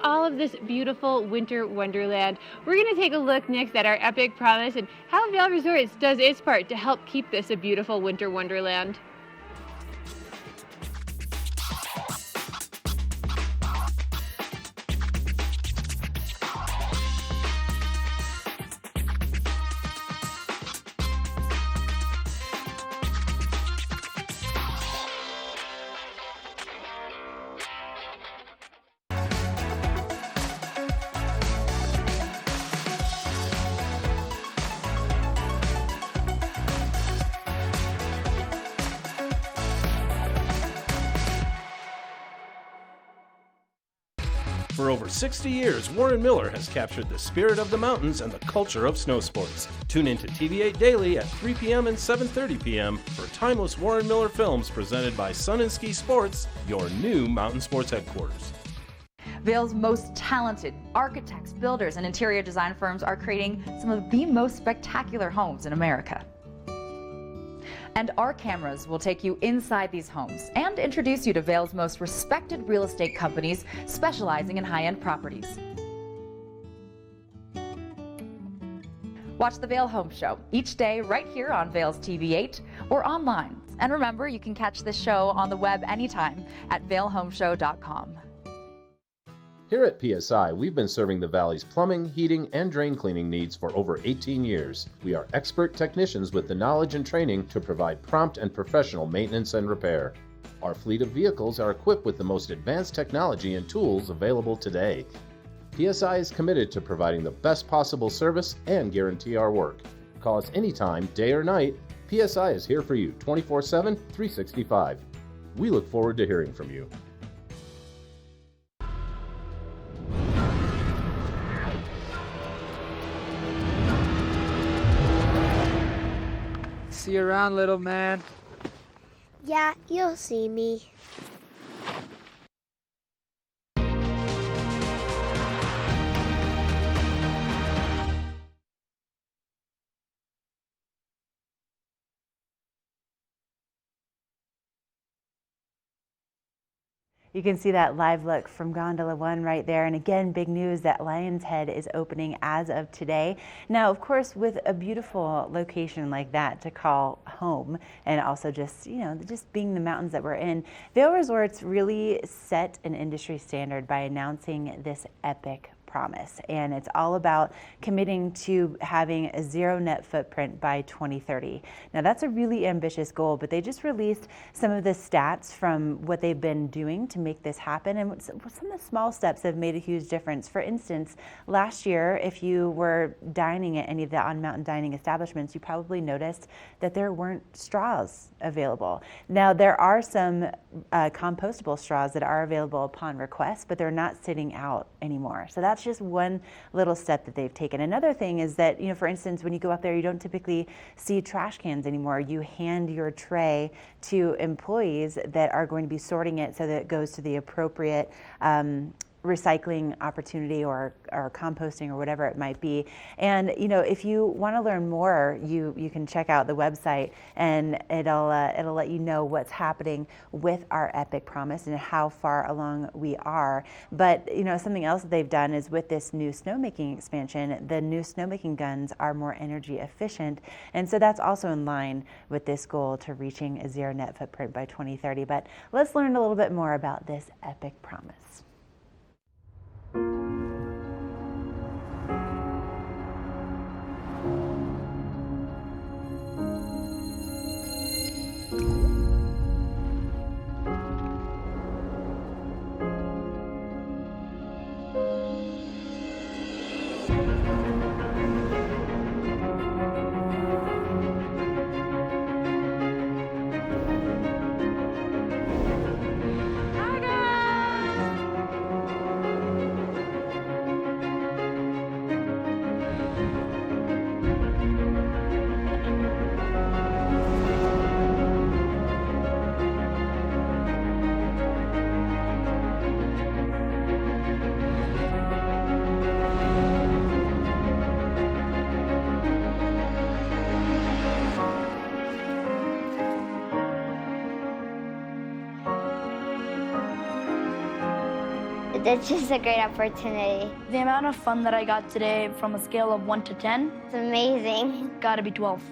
[SPEAKER 3] all of this beautiful winter wonderland. We're going to take a look next at our epic promise and how Vail Resorts does its part to help keep this a beautiful winter wonderland.
[SPEAKER 4] For over 60 years, Warren Miller has captured the spirit of the mountains and the culture of snow sports. Tune in to TV8 Daily at 3 p.m. and 7:30 p.m. for timeless Warren Miller films presented by Sun & Ski Sports, your new mountain sports headquarters.
[SPEAKER 12] Vail's most talented architects, builders, and interior design firms are creating some of the most spectacular homes in America. And our cameras will take you inside these homes and introduce you to Vail's most respected real estate companies specializing in high-end properties. Watch the Vail Home Show each day right here on Vail's TV8 or online. And remember, you can catch this show on the web anytime at vailhomeshow.com.
[SPEAKER 13] Here at PSI, we've been serving the Valley's plumbing, heating, and drain cleaning needs for over 18 years. We are expert technicians with the knowledge and training to provide prompt and professional maintenance and repair. Our fleet of vehicles are equipped with the most advanced technology and tools available today. PSI is committed to providing the best possible service and guarantee our work. Call us anytime, day or night. PSI is here for you 24/7, 365. We look forward to hearing from you.
[SPEAKER 16] See you around, little man.
[SPEAKER 17] Yeah, you'll see me.
[SPEAKER 18] You can see that live look from Gondola 1 right there. And again, big news that Lion's Head is opening as of today. Now, of course, with a beautiful location like that to call home, and also just, just being the mountains that we're in, Vail Resorts really set an industry standard by announcing this epic promise. And it's all about committing to having a zero net footprint by 2030. Now that's a really ambitious goal, but they just released some of the stats from what they've been doing to make this happen. And some of the small steps have made a huge difference. For instance, last year, if you were dining at any of the on-mountain dining establishments, you probably noticed that there weren't straws available. Now there are some compostable straws that are available upon request, but they're not sitting out anymore. So that's just one little step that they've taken. Another thing is that, for instance, when you go up there, you don't typically see trash cans anymore. You hand your tray to employees that are going to be sorting it so that it goes to the appropriate recycling opportunity or composting or whatever it might be. And if you want to learn more, you can check out the website, and it'll let you know what's happening with our epic promise and how far along we are. But something else that they've done is with this new snowmaking expansion, the new snowmaking guns are more energy efficient, and so that's also in line with this goal to reaching a zero net footprint by 2030. But let's learn a little bit more about this epic promise.
[SPEAKER 17] It's just a great opportunity.
[SPEAKER 1] The amount of fun that I got today from a scale of 1 to 10.
[SPEAKER 17] It's amazing.
[SPEAKER 1] Gotta be 12.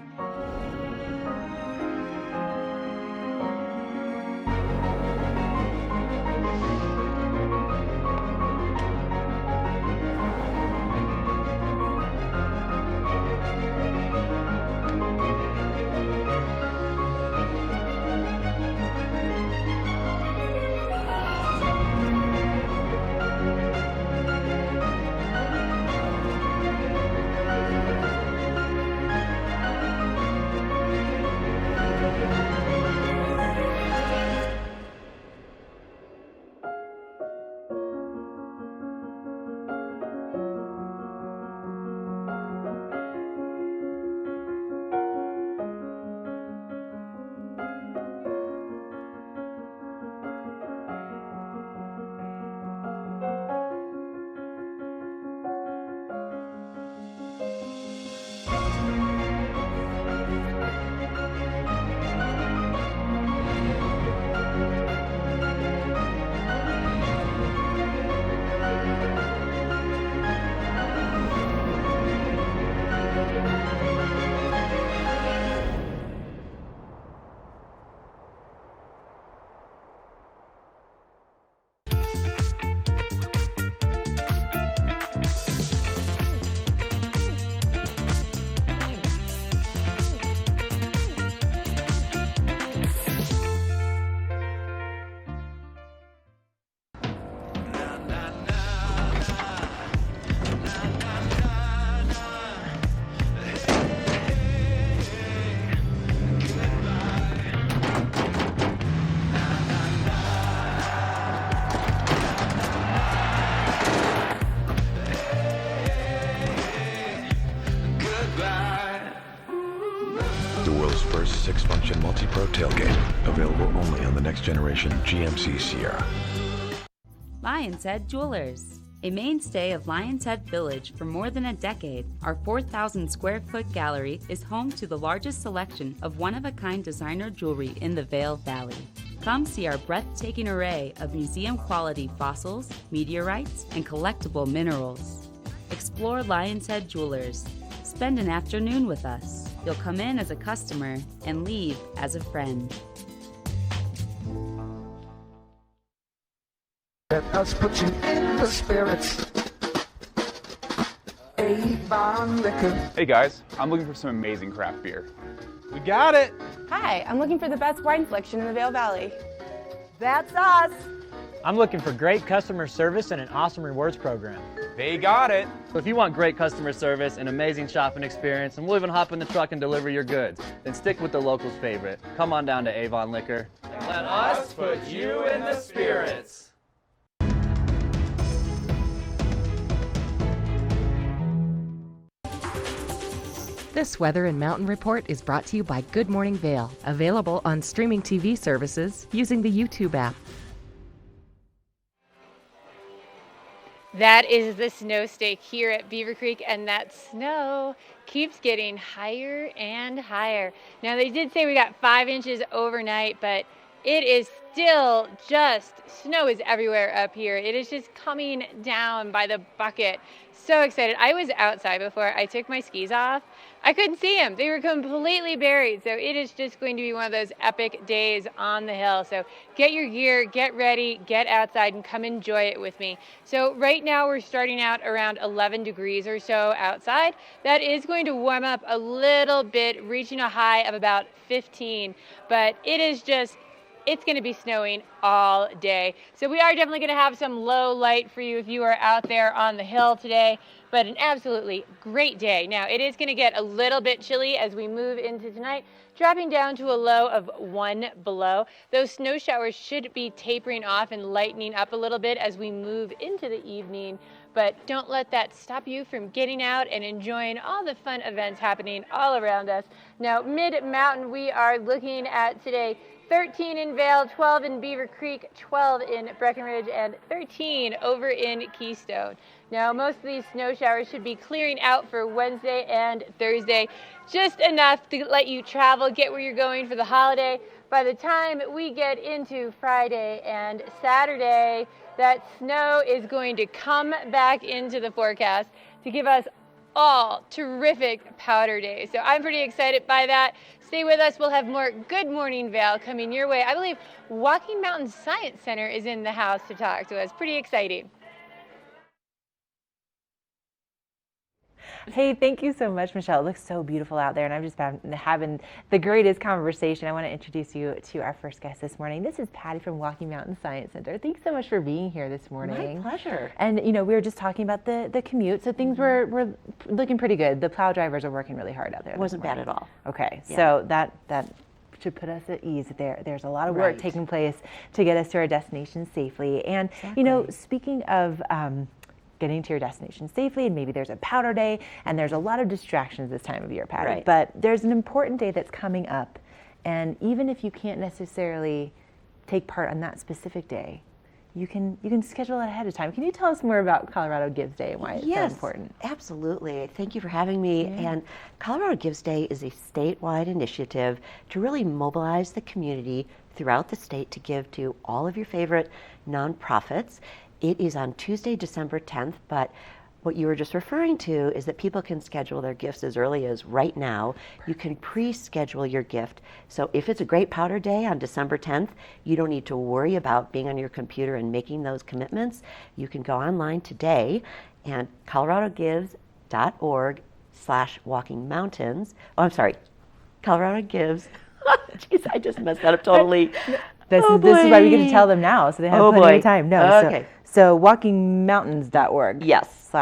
[SPEAKER 14] The world's first 6-function multi-pro tailgate, available only on the next generation GMC Sierra.
[SPEAKER 16] Lion's Head Jewelers. A mainstay of Lion's Head Village for more than a decade, our 4,000 square foot gallery is home to the largest selection of one-of-a-kind designer jewelry in the Vail Valley. Come see our breathtaking array of museum-quality fossils, meteorites, and collectible minerals. Explore Lion's Head Jewelers. Spend an afternoon with us. You'll come in as a customer and leave as a friend.
[SPEAKER 19] Let us put you in the spirits. Avon Liquor.
[SPEAKER 21] Hey guys, I'm looking for some amazing craft beer.
[SPEAKER 29] We got it!
[SPEAKER 27] Hi, I'm looking for the best wine selection in the Vail Valley.
[SPEAKER 28] That's us.
[SPEAKER 29] I'm looking for great customer service and an awesome rewards program.
[SPEAKER 21] They got it!
[SPEAKER 29] So if you want great customer service, an amazing shopping experience, and we'll even hop in the truck and deliver your goods, then stick with the locals' favorite. Come on down to Avon Liquor.
[SPEAKER 10] And let us put you in the spirits.
[SPEAKER 15] This weather and mountain report is brought to you by Good Morning Vail, available on streaming TV services using the YouTube app.
[SPEAKER 3] That is the snow stake here at Beaver Creek, and that snow keeps getting higher and higher. Now, they did say we got 5 inches overnight, but it is still just, snow is everywhere up here. It is just coming down by the bucket. So excited. I was outside before I took my skis off. I couldn't see them. They were completely buried. So it is just going to be one of those epic days on the hill. So get your gear, get ready, get outside, and come enjoy it with me. So right now we're starting out around 11 degrees or so outside. That is going to warm up a little bit, reaching a high of about 15. But it is just, it's going to be snowing all day. So we are definitely going to have some low light for you if you are out there on the hill today, but an absolutely great day. Now, it is going to get a little bit chilly as we move into tonight, dropping down to a low of 1 below. Those snow showers should be tapering off and lightening up a little bit as we move into the evening, but don't let that stop you from getting out and enjoying all the fun events happening all around us. Now, mid-mountain, we are looking at today 13 in Vail, 12 in Beaver Creek, 12 in Breckenridge, and 13 over in Keystone. Now, most of these snow showers should be clearing out for Wednesday and Thursday, just enough to let you travel, get where you're going for the holiday, by the time we get into Friday and Saturday, that snow is going to come back into the forecast to give us all terrific powder days. So I'm pretty excited by that. Stay with us. We'll have more Good Morning Vail coming your way. I believe Walking Mountain Science Center is in the house to talk to us. Pretty exciting. Hey, thank you so much, Michelle. It looks so beautiful out there, and I've just been having the greatest conversation. I want to introduce you to our first guest this morning. This is Patty from Walking Mountain Science Center. Thanks so much for being here this morning.
[SPEAKER 5] My pleasure.
[SPEAKER 3] And, you know, we were just talking about the commute, so things were looking pretty good. The plow drivers are working really hard out there.
[SPEAKER 5] It wasn't bad at all.
[SPEAKER 3] Okay,
[SPEAKER 5] Yeah.
[SPEAKER 3] so that should put us at ease there. There's a lot of work taking place to get us to our destination safely. And, you know, speaking of getting to your destination safely, and maybe there's a powder day, and there's a lot of distractions this time of year, Patty.
[SPEAKER 5] Right.
[SPEAKER 3] But there's an important day that's coming up, and even if you can't necessarily take part on that specific day, you can schedule it ahead of time. Can you tell us more about Colorado Gives Day and why it's so important?
[SPEAKER 5] Absolutely. Thank you for having me.
[SPEAKER 3] Yeah.
[SPEAKER 5] And Colorado Gives Day is a statewide initiative to really mobilize the community throughout the state to give to all of your favorite nonprofits. It is on Tuesday, December 10th, but what you were just referring to is that people can schedule their gifts as early as right now. You can pre-schedule your gift. So if it's a great powder day on December 10th, you don't need to worry about being on your computer and making those commitments. You can go online today and coloradogives.org/walking mountains. Oh, I'm sorry, Colorado Gives. Jeez, I just messed that up totally.
[SPEAKER 3] This is why we get to tell them now, so they have plenty of time. No,
[SPEAKER 5] okay.
[SPEAKER 3] So walkingmountains.org.
[SPEAKER 5] Yes.
[SPEAKER 3] /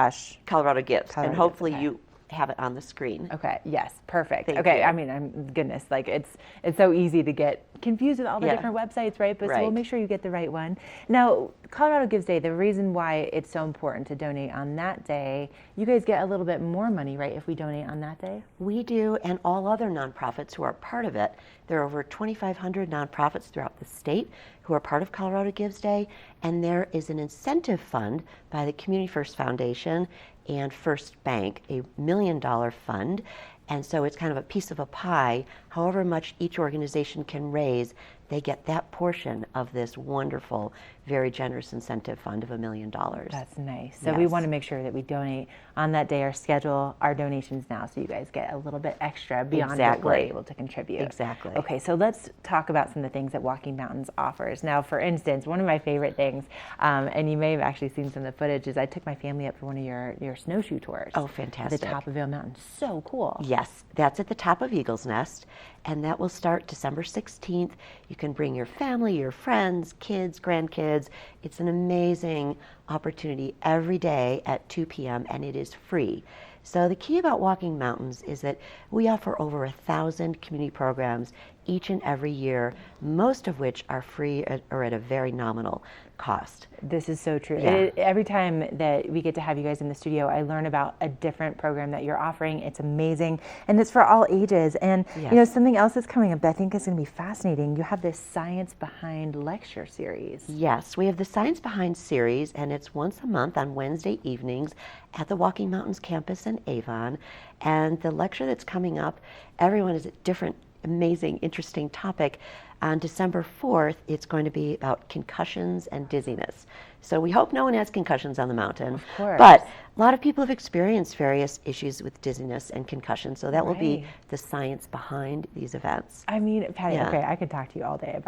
[SPEAKER 5] Colorado Gives.
[SPEAKER 3] Colorado
[SPEAKER 5] And hopefully
[SPEAKER 3] Gives,
[SPEAKER 5] you have it on the screen.
[SPEAKER 3] Okay. Yes. Perfect.
[SPEAKER 5] Thank
[SPEAKER 3] Okay.
[SPEAKER 5] you.
[SPEAKER 3] I mean, goodness, like it's so easy to get confused with all the
[SPEAKER 5] Yeah.
[SPEAKER 3] different websites, right? But so we'll
[SPEAKER 5] Right.
[SPEAKER 3] make sure you get the right one. Now, Colorado Gives Day. The reason why it's so important to donate on that day, you guys get a little bit more money, right? If we donate on that day.
[SPEAKER 5] We do, and all other nonprofits who are part of it. There are over 2,500 nonprofits throughout the state who are part of Colorado Gives Day, and there is an incentive fund by the Community First Foundation and First Bank, a $1 million fund. And so it's kind of a piece of a pie. However much each organization can raise, they get that portion of this wonderful, very generous incentive fund of $1 million.
[SPEAKER 3] That's nice. So we want to make sure that we donate on that day or schedule our donations now, so you guys get a little bit extra beyond what we're able to contribute.
[SPEAKER 5] Exactly.
[SPEAKER 3] Okay, so let's talk about some of the things that Walking Mountains offers. Now, for instance, one of my favorite things, and you may have actually seen some of the footage, is I took my family up for one of your snowshoe tours.
[SPEAKER 5] Oh, fantastic.
[SPEAKER 3] At the top of Vail Mountain. So cool.
[SPEAKER 5] Yes, that's at the top of Eagle's Nest, and that will start December 16th. You can bring your family, your friends, kids, grandkids. It's an amazing opportunity every day at 2 p.m., and it is free. So the key about Walking Mountains is that we offer over 1,000 community programs each and every year, most of which are free or at a very nominal cost.
[SPEAKER 3] This is so true.
[SPEAKER 5] Yeah.
[SPEAKER 3] Every time that we get to have you guys in the studio, I learn about a different program that you're offering. It's amazing, and it's for all ages. And
[SPEAKER 5] Yes.
[SPEAKER 3] you know, something else that's coming up that I think is going to be fascinating. You have this Science Behind lecture series.
[SPEAKER 5] Yes, we have the Science Behind series, and it's once a month on Wednesday evenings at the Walking Mountains campus in Avon. And the lecture that's coming up, everyone is a different, amazing, interesting topic. On December 4th, it's going to be about concussions and dizziness. So we hope no one has concussions on the mountain.
[SPEAKER 3] Of course.
[SPEAKER 5] But a lot of people have experienced various issues with dizziness and concussion, so that will be
[SPEAKER 3] Right.
[SPEAKER 5] the science behind these events.
[SPEAKER 3] I mean, Patty,
[SPEAKER 5] Yeah.
[SPEAKER 3] okay, I could talk to you all day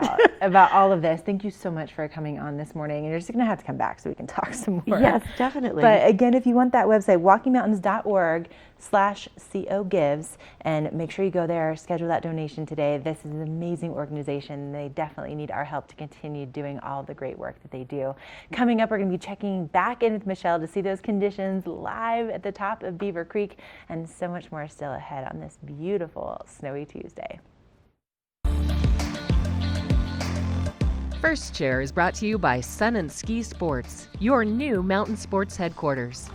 [SPEAKER 3] about all of this. Thank you so much for coming on this morning. And you're just going to have to come back so we can talk some more.
[SPEAKER 5] Yes, definitely.
[SPEAKER 3] But again, if you want that website, walkingmountains.org/COGives, and make sure you go there, schedule that donation today. This is an amazing organization. They definitely need our help to continue doing all the great work that they do. Coming up, we're going to be checking back in with Michelle to see those conditions live at the top of Beaver Creek, and so much more still ahead on this beautiful snowy Tuesday.
[SPEAKER 15] First Chair is brought to you by Sun and Ski Sports, your new mountain sports headquarters.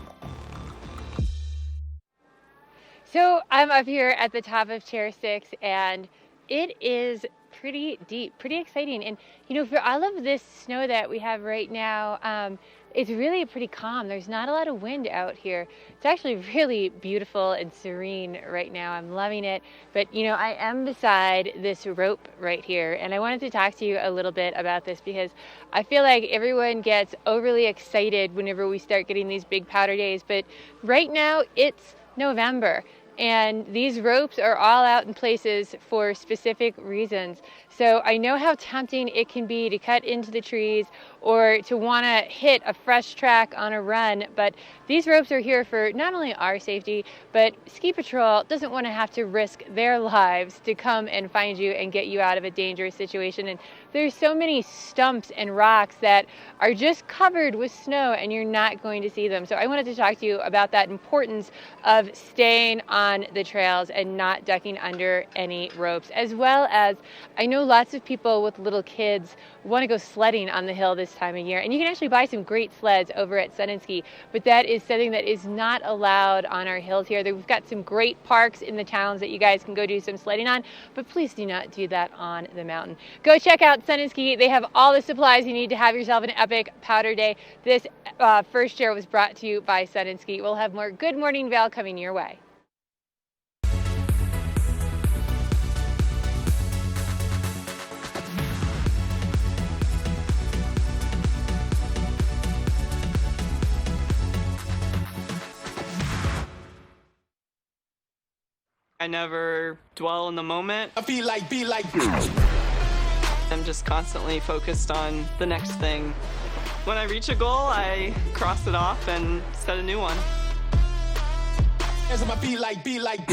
[SPEAKER 3] So I'm up here at the top of Chair 6, and it is pretty deep, pretty exciting. And, you know, for all of this snow that we have right now, it's really pretty calm. There's not a lot of wind out here. It's actually really beautiful and serene right now. I'm loving it. But, you know, I am beside this rope right here, and I wanted to talk to you a little bit about this because I feel like everyone gets overly excited whenever we start getting these big powder days. But right now it's November, and these ropes are all out in places for specific reasons. So I know how tempting it can be to cut into the trees or to want to hit a fresh track on a run, but these ropes are here for not only our safety, but Ski Patrol doesn't want to have to risk their lives to come and find you and get you out of a dangerous situation. And there's so many stumps and rocks that are just covered with snow and you're not going to see them. So I wanted to talk to you about that importance of staying on the trails and not ducking under any ropes, as well as I know lots of people with little kids want to go sledding on the hill this time of year, and you can actually buy some great sleds over at Sun and Ski, but that is something that is not allowed on our hills here. We've got some great parks in the towns that you guys can go do some sledding on, but please do not do that on the mountain. Go check out Sun and Ski. They have all the supplies you need to have yourself an epic powder day. This first year was brought to you by Sun and Ski. We'll have more Good Morning Vail coming your way.
[SPEAKER 7] I never dwell in the moment.
[SPEAKER 19] I feel like, be like.
[SPEAKER 7] I'm just constantly focused on the next thing. When I reach a goal, I cross it off and set a new one.
[SPEAKER 19] As I feel like, be like.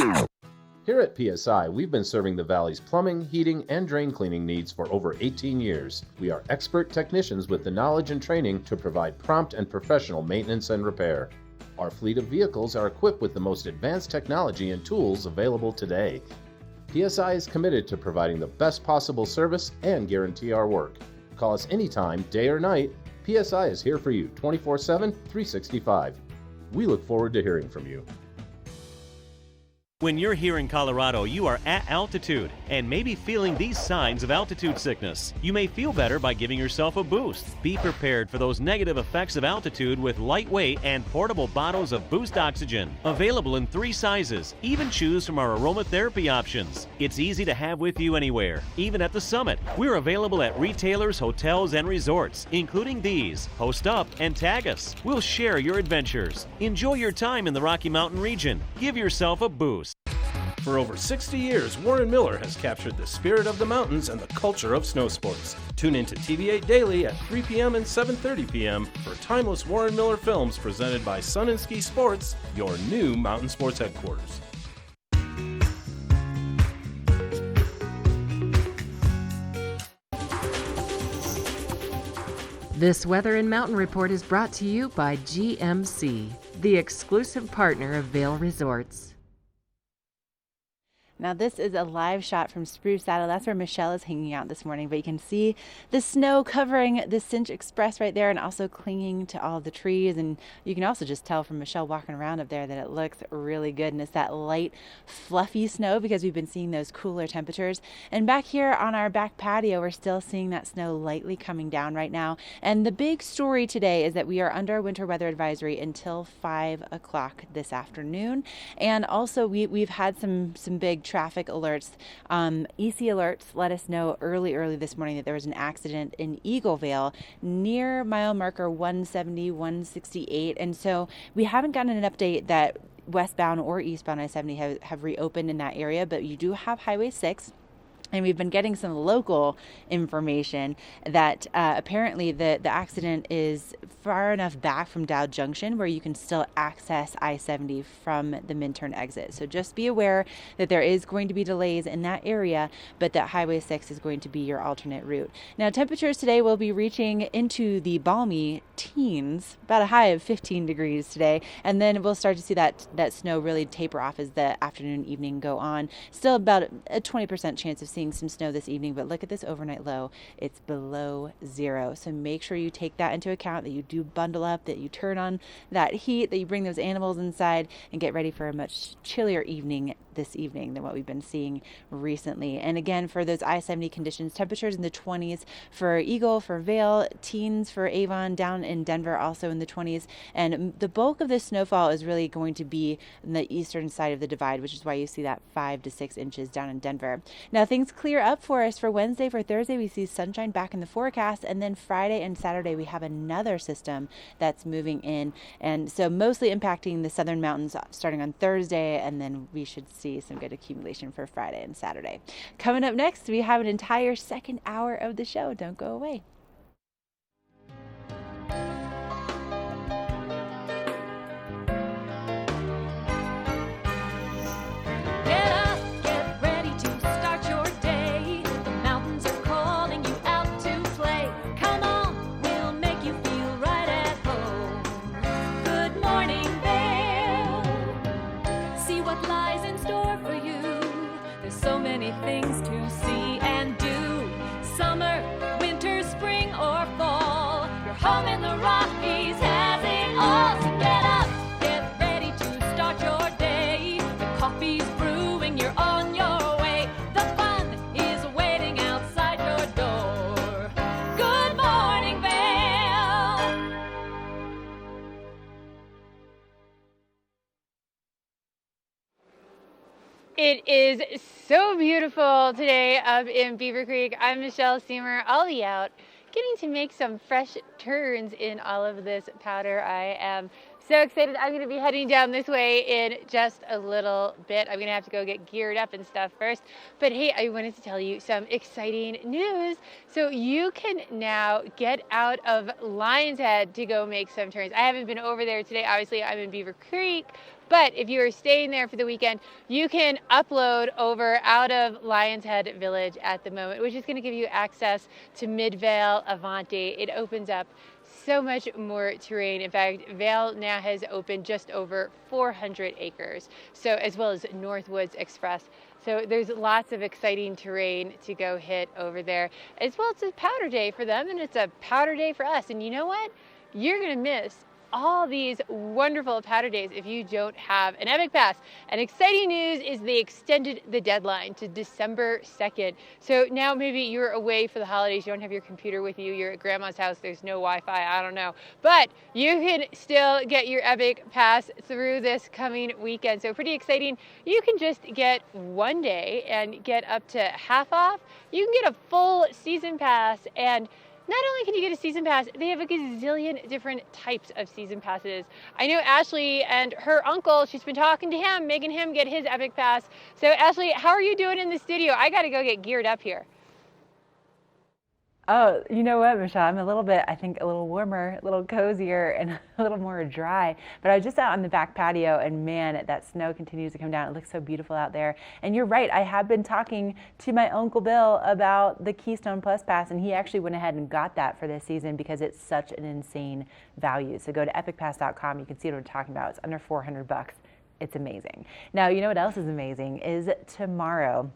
[SPEAKER 13] Here at PSI, we've been serving the Valley's plumbing, heating, and drain cleaning needs for over 18 years. We are expert technicians with the knowledge and training to provide prompt and professional maintenance and repair. Our fleet of vehicles are equipped with the most advanced technology and tools available today. PSI is committed to providing the best possible service and guarantee our work. Call us anytime, day or night. PSI is here for you 24/7, 365. We look forward to hearing from you.
[SPEAKER 8] When you're here in Colorado, you are at altitude and maybe feeling these signs of altitude sickness. You may feel better by giving yourself a boost. Be prepared for those negative effects of altitude with lightweight and portable bottles of Boost Oxygen. Available in 3 sizes. Even choose from our aromatherapy options. It's easy to have with you anywhere, even at the summit. We're available at retailers, hotels, and resorts, including these. Post up and tag us. We'll share your adventures. Enjoy your time in the Rocky Mountain region. Give yourself a boost.
[SPEAKER 4] For over 60 years, Warren Miller has captured the spirit of the mountains and the culture of snow sports. Tune in to TV8 Daily at 3 p.m. and 7:30 p.m. for timeless Warren Miller films presented by Sun and Ski Sports, your new mountain sports headquarters.
[SPEAKER 15] This Weather and Mountain Report is brought to you by GMC, the exclusive partner of Vail Resorts.
[SPEAKER 18] Now this is a live shot from Spruce Saddle. That's where Michelle is hanging out this morning, but you can see the snow covering the Cinch Express right there and also clinging to all the trees. And you can also just tell from Michelle walking around up there that it looks really good. And it's that light, fluffy snow because we've been seeing those cooler temperatures. And back here on our back patio, we're still seeing that snow lightly coming down right now. And the big story today is that we are under a winter weather advisory until 5 o'clock this afternoon. And also we've had some big traffic alerts. EC Alerts let us know early this morning that there was an accident in Eaglevale near mile marker 170, 168. And so we haven't gotten an update that westbound or eastbound I-70 have reopened in that area, but you do have Highway 6. And we've been getting some local information that apparently the accident is far enough back from Dow Junction where you can still access I-70 from the Minturn exit. So just be aware that there is going to be delays in that area, but that Highway 6 is going to be your alternate route. Now, temperatures today will be reaching into the balmy teens, about a high of 15 degrees today, and then we'll start to see that snow really taper off as the afternoon and evening go on. Still about a 20% chance of seeing seeing some snow this evening, but look at this overnight low. It's below 0. So make sure you take that into account, that you do bundle up, that you turn on that heat, that you bring those animals inside and get ready for a much chillier evening this evening than what we've been seeing recently. And again, for those I-70 conditions, temperatures in the 20s for Eagle, for Vail, teens for Avon, down in Denver also in the 20s. And the bulk of this snowfall is really going to be in the eastern side of the divide, which is why you see that 5 to 6 inches down in Denver. Now things clear up for us for Wednesday. For Thursday, we see sunshine back in the forecast, and then Friday and Saturday we have another system that's moving in, and so mostly impacting the southern mountains starting on Thursday, and then we should see some good accumulation for Friday and Saturday. Coming up next, we have an entire second hour of the show. Don't go away.
[SPEAKER 2] Get up, get ready to start your day. The mountains are calling you out to play. Come on, we'll make you feel right at home. Good morning, Vail. See what lies in store for you. There's so many things to see and do. Summer, winter, spring, or fall. Your home in the Rockies has it all. So get up, get ready to start your day. The coffee's brewing, you're on your way. The fun is waiting outside your door. Good morning, Vail.
[SPEAKER 3] It is so beautiful today up in Beaver Creek. I'm Michelle Steamer. I'll be out getting to make some fresh turns in all of this powder. I am so excited. I'm going to be heading down this way in just a little bit. I'm going to have to go get geared up and stuff first. But hey, I wanted to tell you some exciting news. So you can now get out of Lion's Head to go make some turns. I haven't been over there today. Obviously, I'm in Beaver Creek. But if you are staying there for the weekend, you can upload over out of Lion's Head Village at the moment, which is going to give you access to Mid-Vail, Avanti. It opens up so much more terrain. In fact, Vail now has opened just over 400 acres, so as well as Northwoods Express. So there's lots of exciting terrain to go hit over there. As well, it's a powder day for them, and it's a powder day for us. And you know what? You're going to miss all these wonderful powder days if you don't have an Epic Pass. And exciting news is they extended the deadline to December 2nd. So now maybe you're away for the holidays, you don't have your computer with you, you're at grandma's house, there's no Wi-Fi, I don't know. But you can still get your Epic Pass through this coming weekend. So pretty exciting. You can just get one day and get up to half off. You can get a full season pass, and not only can you get a season pass, they have a gazillion different types of season passes. I know Ashley and her uncle, she's been talking to him, making him get his Epic Pass. So Ashley, how are you doing in the studio? I gotta go get geared up here.
[SPEAKER 18] Oh, you know what, Michelle? I'm a little bit, I think, a little warmer, a little cozier, and a little more dry. But I was just out on the back patio, and man, that snow continues to come down. It looks so beautiful out there. And you're right, I have been talking to my Uncle Bill about the Keystone Plus Pass, and he actually went ahead and got that for this season because it's such an insane value. So go to epicpass.com. You can see what I'm talking about. It's under $400. It's amazing. Now, you know what else is amazing is tomorrow.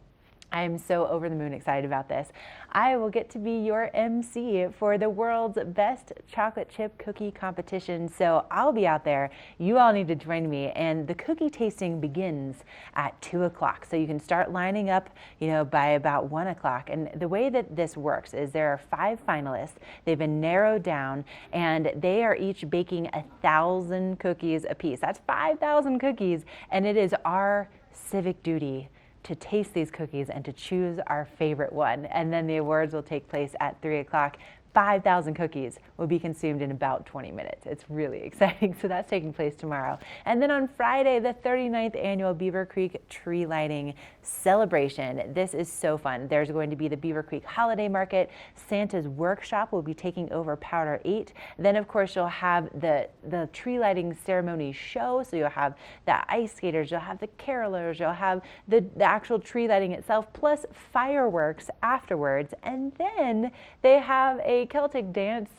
[SPEAKER 18] I am so over the moon excited about this. I will get to be your MC for the world's best chocolate chip cookie competition. So I'll be out there. You all need to join me. And the cookie tasting begins at 2 o'clock. So you can start lining up, by about 1 o'clock. And the way that this works is there are 5 finalists. They've been narrowed down, and they are each baking 1,000 cookies apiece. That's 5,000 cookies. And it is our civic duty to taste these cookies and to choose our favorite one. And then the awards will take place at 3 o'clock. 5,000 cookies will be consumed in about 20 minutes. It's really exciting. So that's taking place tomorrow. And then on Friday, the 39th annual Beaver Creek Tree Lighting Celebration. This is so fun. There's going to be the Beaver Creek Holiday Market. Santa's Workshop will be taking over Powder 8. Then, of course, you'll have the tree lighting ceremony show. So you'll have the ice skaters, you'll have the carolers, you'll have the actual tree lighting itself, plus fireworks afterwards. And then they have a Celtic dance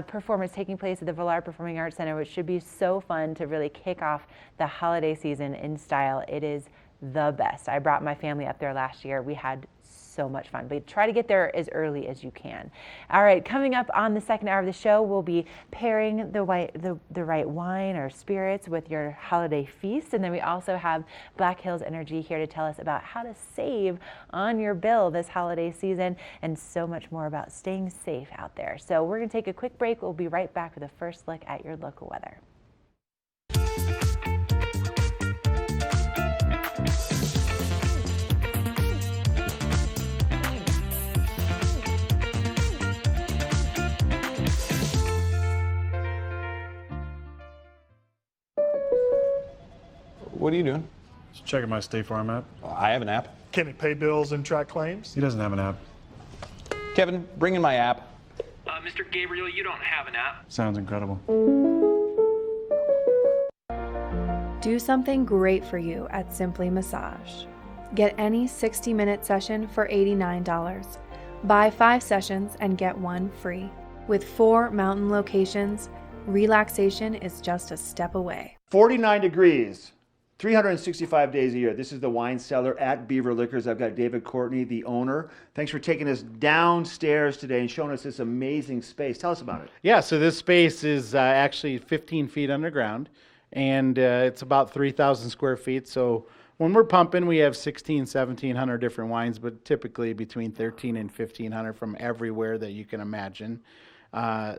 [SPEAKER 18] performance taking place at the Villard Performing Arts Center, which should be so fun to really kick off the holiday season in style. It is the best. I brought my family up there last year. We had so much fun. But try to get there as early as you can. All right, coming up on the second hour of the show, we'll be pairing the right wine or spirits with your holiday feast. And then we also have Black Hills Energy here to tell us about how to save on your bill this holiday season and so much more about staying safe out there. So we're going to take a quick break. We'll be right back with a first look at your local weather.
[SPEAKER 6] What are you doing?
[SPEAKER 9] Just checking my State Farm app.
[SPEAKER 6] I have an app.
[SPEAKER 9] Can it pay bills and track claims? He doesn't have an app.
[SPEAKER 6] Kevin, bring in my app.
[SPEAKER 11] Mr. Gabriel, you don't have an app.
[SPEAKER 9] Sounds incredible.
[SPEAKER 20] Do something great for you at Simply Massage. Get any 60-minute session for $89. Buy 5 sessions and get 1 free. With 4 mountain locations, relaxation is just a step away.
[SPEAKER 22] 49 degrees, 365 days a year. This is the wine cellar at Beaver Liquors. I've got David Courtney, the owner. Thanks for taking us downstairs today and showing us this amazing space. Tell us about it.
[SPEAKER 23] Yeah, so this space is actually 15 feet underground, and it's about 3,000 square feet. So when we're pumping, we have 1,700 different wines, but typically between 1,300 and 1,500 from everywhere that you can imagine.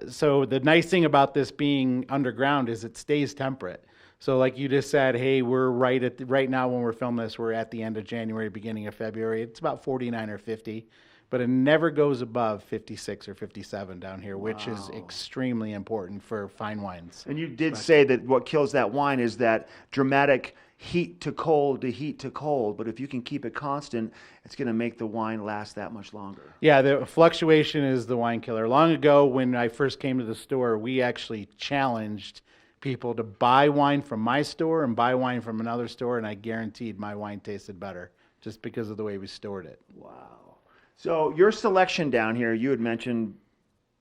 [SPEAKER 23] So the nice thing about this being underground is it stays temperate. So like you just said, hey, we're right now when we're filming this, we're at the end of January, beginning of February. It's about 49 or 50, but it never goes above 56 or 57 down here, which is extremely important for fine wines.
[SPEAKER 22] And you did say that what kills that wine is that dramatic heat to cold to heat to cold, but if you can keep it constant, it's going to make the wine last that much longer.
[SPEAKER 23] Yeah, the fluctuation is the wine killer. Long ago, when I first came to the store, we actually challenged people to buy wine from my store and buy wine from another store, and I guaranteed my wine tasted better just because of the way we stored it.
[SPEAKER 22] Wow. So your selection down here, you had mentioned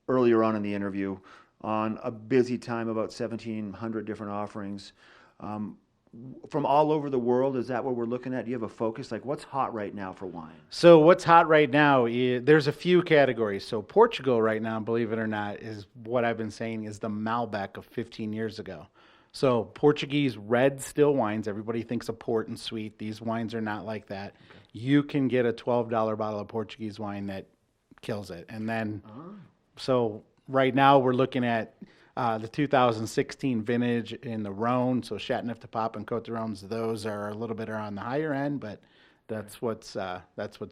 [SPEAKER 22] earlier on in the interview, on a busy time, about 1,700 different offerings. From all over the world, is that what we're looking at? Do you have a focus? Like, what's hot right now for wine?
[SPEAKER 23] So what's hot right now, there's a few categories. So Portugal right now, believe it or not, is what I've been saying is the Malbec of 15 years ago. So Portuguese red still wines, everybody thinks of port and sweet. These wines are not like that. Okay. You can get a $12 bottle of Portuguese wine that kills it. And then, so right now we're looking at the 2016 vintage in the Rhone, so Châteauneuf-du-Pape and Côte d'Arones, those are a little bit on the higher end, but that's what's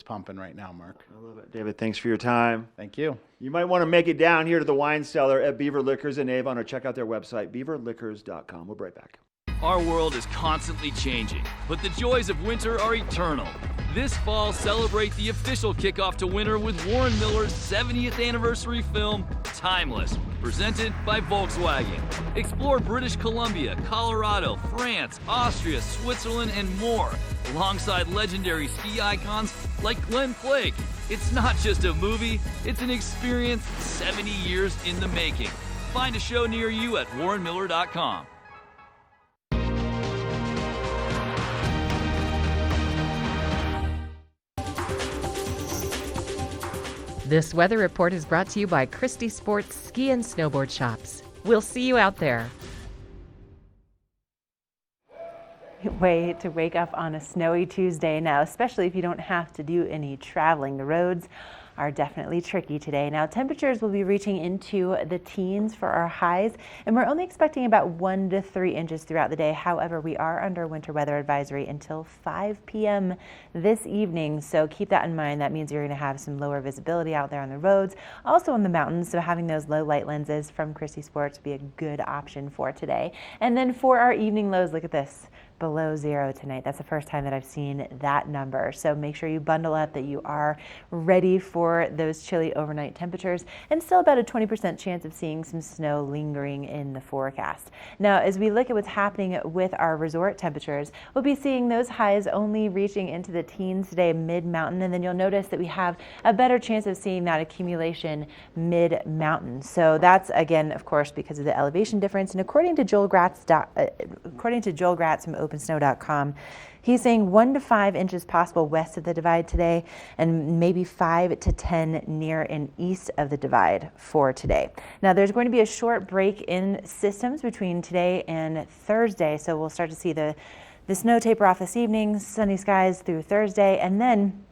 [SPEAKER 23] pumping right now, Mark.
[SPEAKER 22] I love it. David, thanks for your time.
[SPEAKER 23] Thank you.
[SPEAKER 22] You might want to make it down here to the wine cellar at Beaver Liquors in Avon, or check out their website, beaverliquors.com. We'll be right back.
[SPEAKER 10] Our world is constantly changing, but the joys of winter are eternal. This fall, celebrate the official kickoff to winter with Warren Miller's 70th anniversary film, Timeless, presented by Volkswagen. Explore British Columbia, Colorado, France, Austria, Switzerland, and more, alongside legendary ski icons like Glenn Flake. It's not just a movie, it's an experience 70 years in the making. Find a show near you at warrenmiller.com.
[SPEAKER 15] This weather report is brought to you by Christie Sports Ski and Snowboard Shops. We'll see you out there.
[SPEAKER 18] Way to wake up on a snowy Tuesday now, especially if you don't have to do any traveling. The roads are definitely tricky today. Now, temperatures will be reaching into the teens for our highs, and we're only expecting about 1 to 3 inches throughout the day. However, we are under winter weather advisory until 5 p.m. this evening, so keep that in mind. That means you're going to have some lower visibility out there on the roads, also on the mountains, so having those low light lenses from Christie Sports would be a good option for today. And then for our evening lows, look at this. Below 0 tonight. That's the first time that I've seen that number. So make sure you bundle up, that you are ready for those chilly overnight temperatures, and still about a 20% chance of seeing some snow lingering in the forecast. Now, as we look at what's happening with our resort temperatures, we'll be seeing those highs only reaching into the teens today mid-mountain, and then you'll notice that we have a better chance of seeing that accumulation mid-mountain. So that's, again, of course, because of the elevation difference. And according to Joel Gratz from opensnow.com. He's saying 1 to 5 inches possible west of the divide today, and maybe 5 to 10 near and east of the divide for today. Now there's going to be a short break in systems between today and Thursday, so we'll start to see the snow taper off this evening, sunny skies through Thursday, and then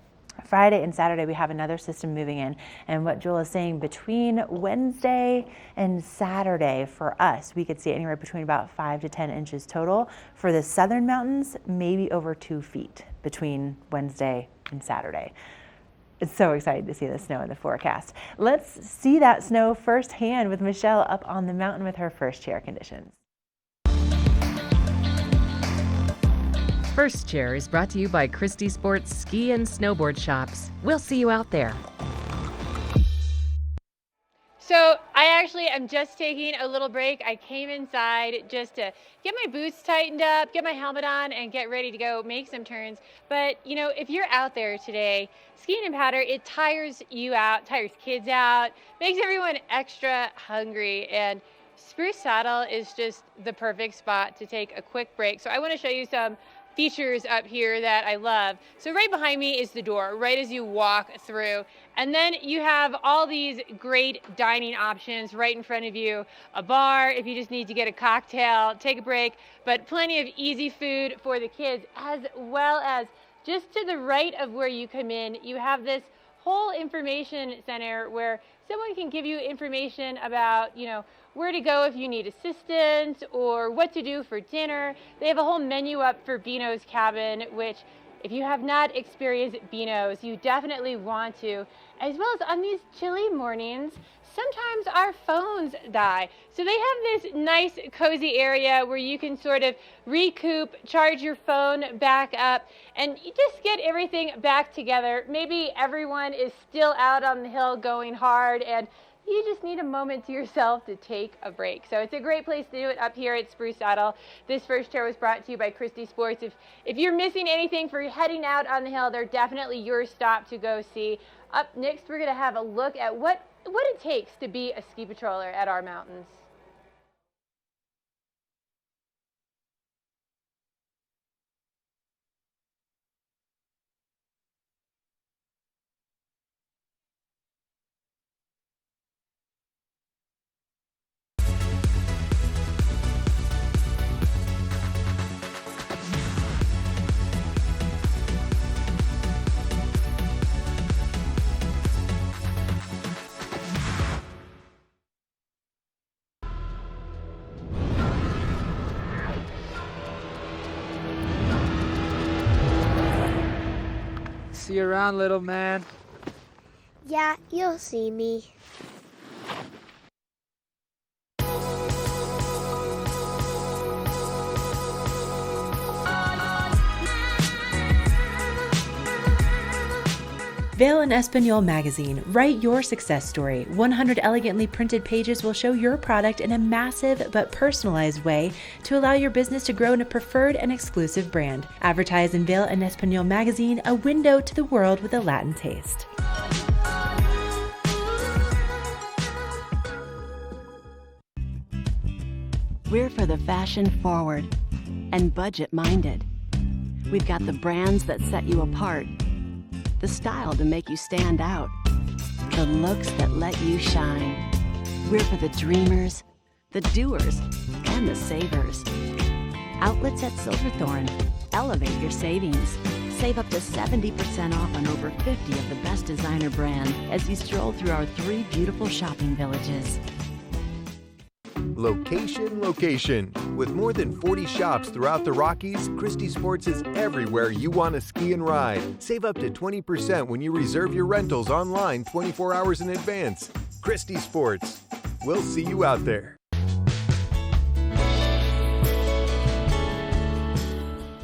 [SPEAKER 18] Friday and Saturday we have another system moving in. And what Joel is saying, between Wednesday and Saturday for us, we could see anywhere between about 5 to 10 inches total. For the southern mountains, maybe over 2 feet between Wednesday and Saturday. It's so exciting to see the snow in the forecast. Let's see that snow firsthand with Michelle up on the mountain with her first chair conditions.
[SPEAKER 15] First Chair is brought to you by Christie Sports Ski and Snowboard Shops. We'll see you out there.
[SPEAKER 3] So I actually am just taking a little break. I came inside just to get my boots tightened up, get my helmet on, and get ready to go make some turns. But you know, if you're out there today, skiing and powder, it tires you out, tires kids out, makes everyone extra hungry. And Spruce Saddle is just the perfect spot to take a quick break. So I want to show you some features up here that I love. So right behind me is the door, right as you walk through. And then you have all these great dining options right in front of you. A bar if you just need to get a cocktail, take a break, but plenty of easy food for the kids, as well as just to the right of where you come in, you have this whole information center where someone can give you information about, you know, where to go if you need assistance or what to do for dinner. They have a whole menu up for Beano's Cabin, which if you have not experienced Beano's, you definitely want to. As well as on these chilly mornings, sometimes our phones die. So they have this nice cozy area where you can sort of recoup, charge your phone back up, and you just get everything back together. Maybe everyone is still out on the hill going hard and you just need a moment to yourself to take a break. So it's a great place to do it up here at Spruce Saddle. This first chair was brought to you by Christie Sports. If you're missing anything for heading out on the hill, they're definitely your stop to go see. Up next, we're gonna have a look at what it takes to be a ski patroller at our mountains.
[SPEAKER 1] See you around, little man.
[SPEAKER 12] Yeah, you'll see me.
[SPEAKER 14] Vail and Espanol magazine. Write your success story. 100 elegantly printed pages will show your product in a massive but personalized way to allow your business to grow in a preferred and exclusive brand. Advertise in Vail and Espanol magazine, a window to the world with a Latin taste.
[SPEAKER 16] We're for the fashion forward and budget minded. We've got the brands that set you apart, the style to make you stand out, the looks that let you shine. We're for the dreamers, the doers, and the savers. Outlets at Silverthorne. Elevate your savings. Save up to 70% off on over 50 of the best designer brands as you stroll through our 3 beautiful shopping villages.
[SPEAKER 17] Location, location. With more than 40 shops throughout the Rockies, Christie Sports is everywhere you want to ski and ride. Save up to 20% when you reserve your rentals online 24 hours in advance. Christie Sports. We'll see you out there.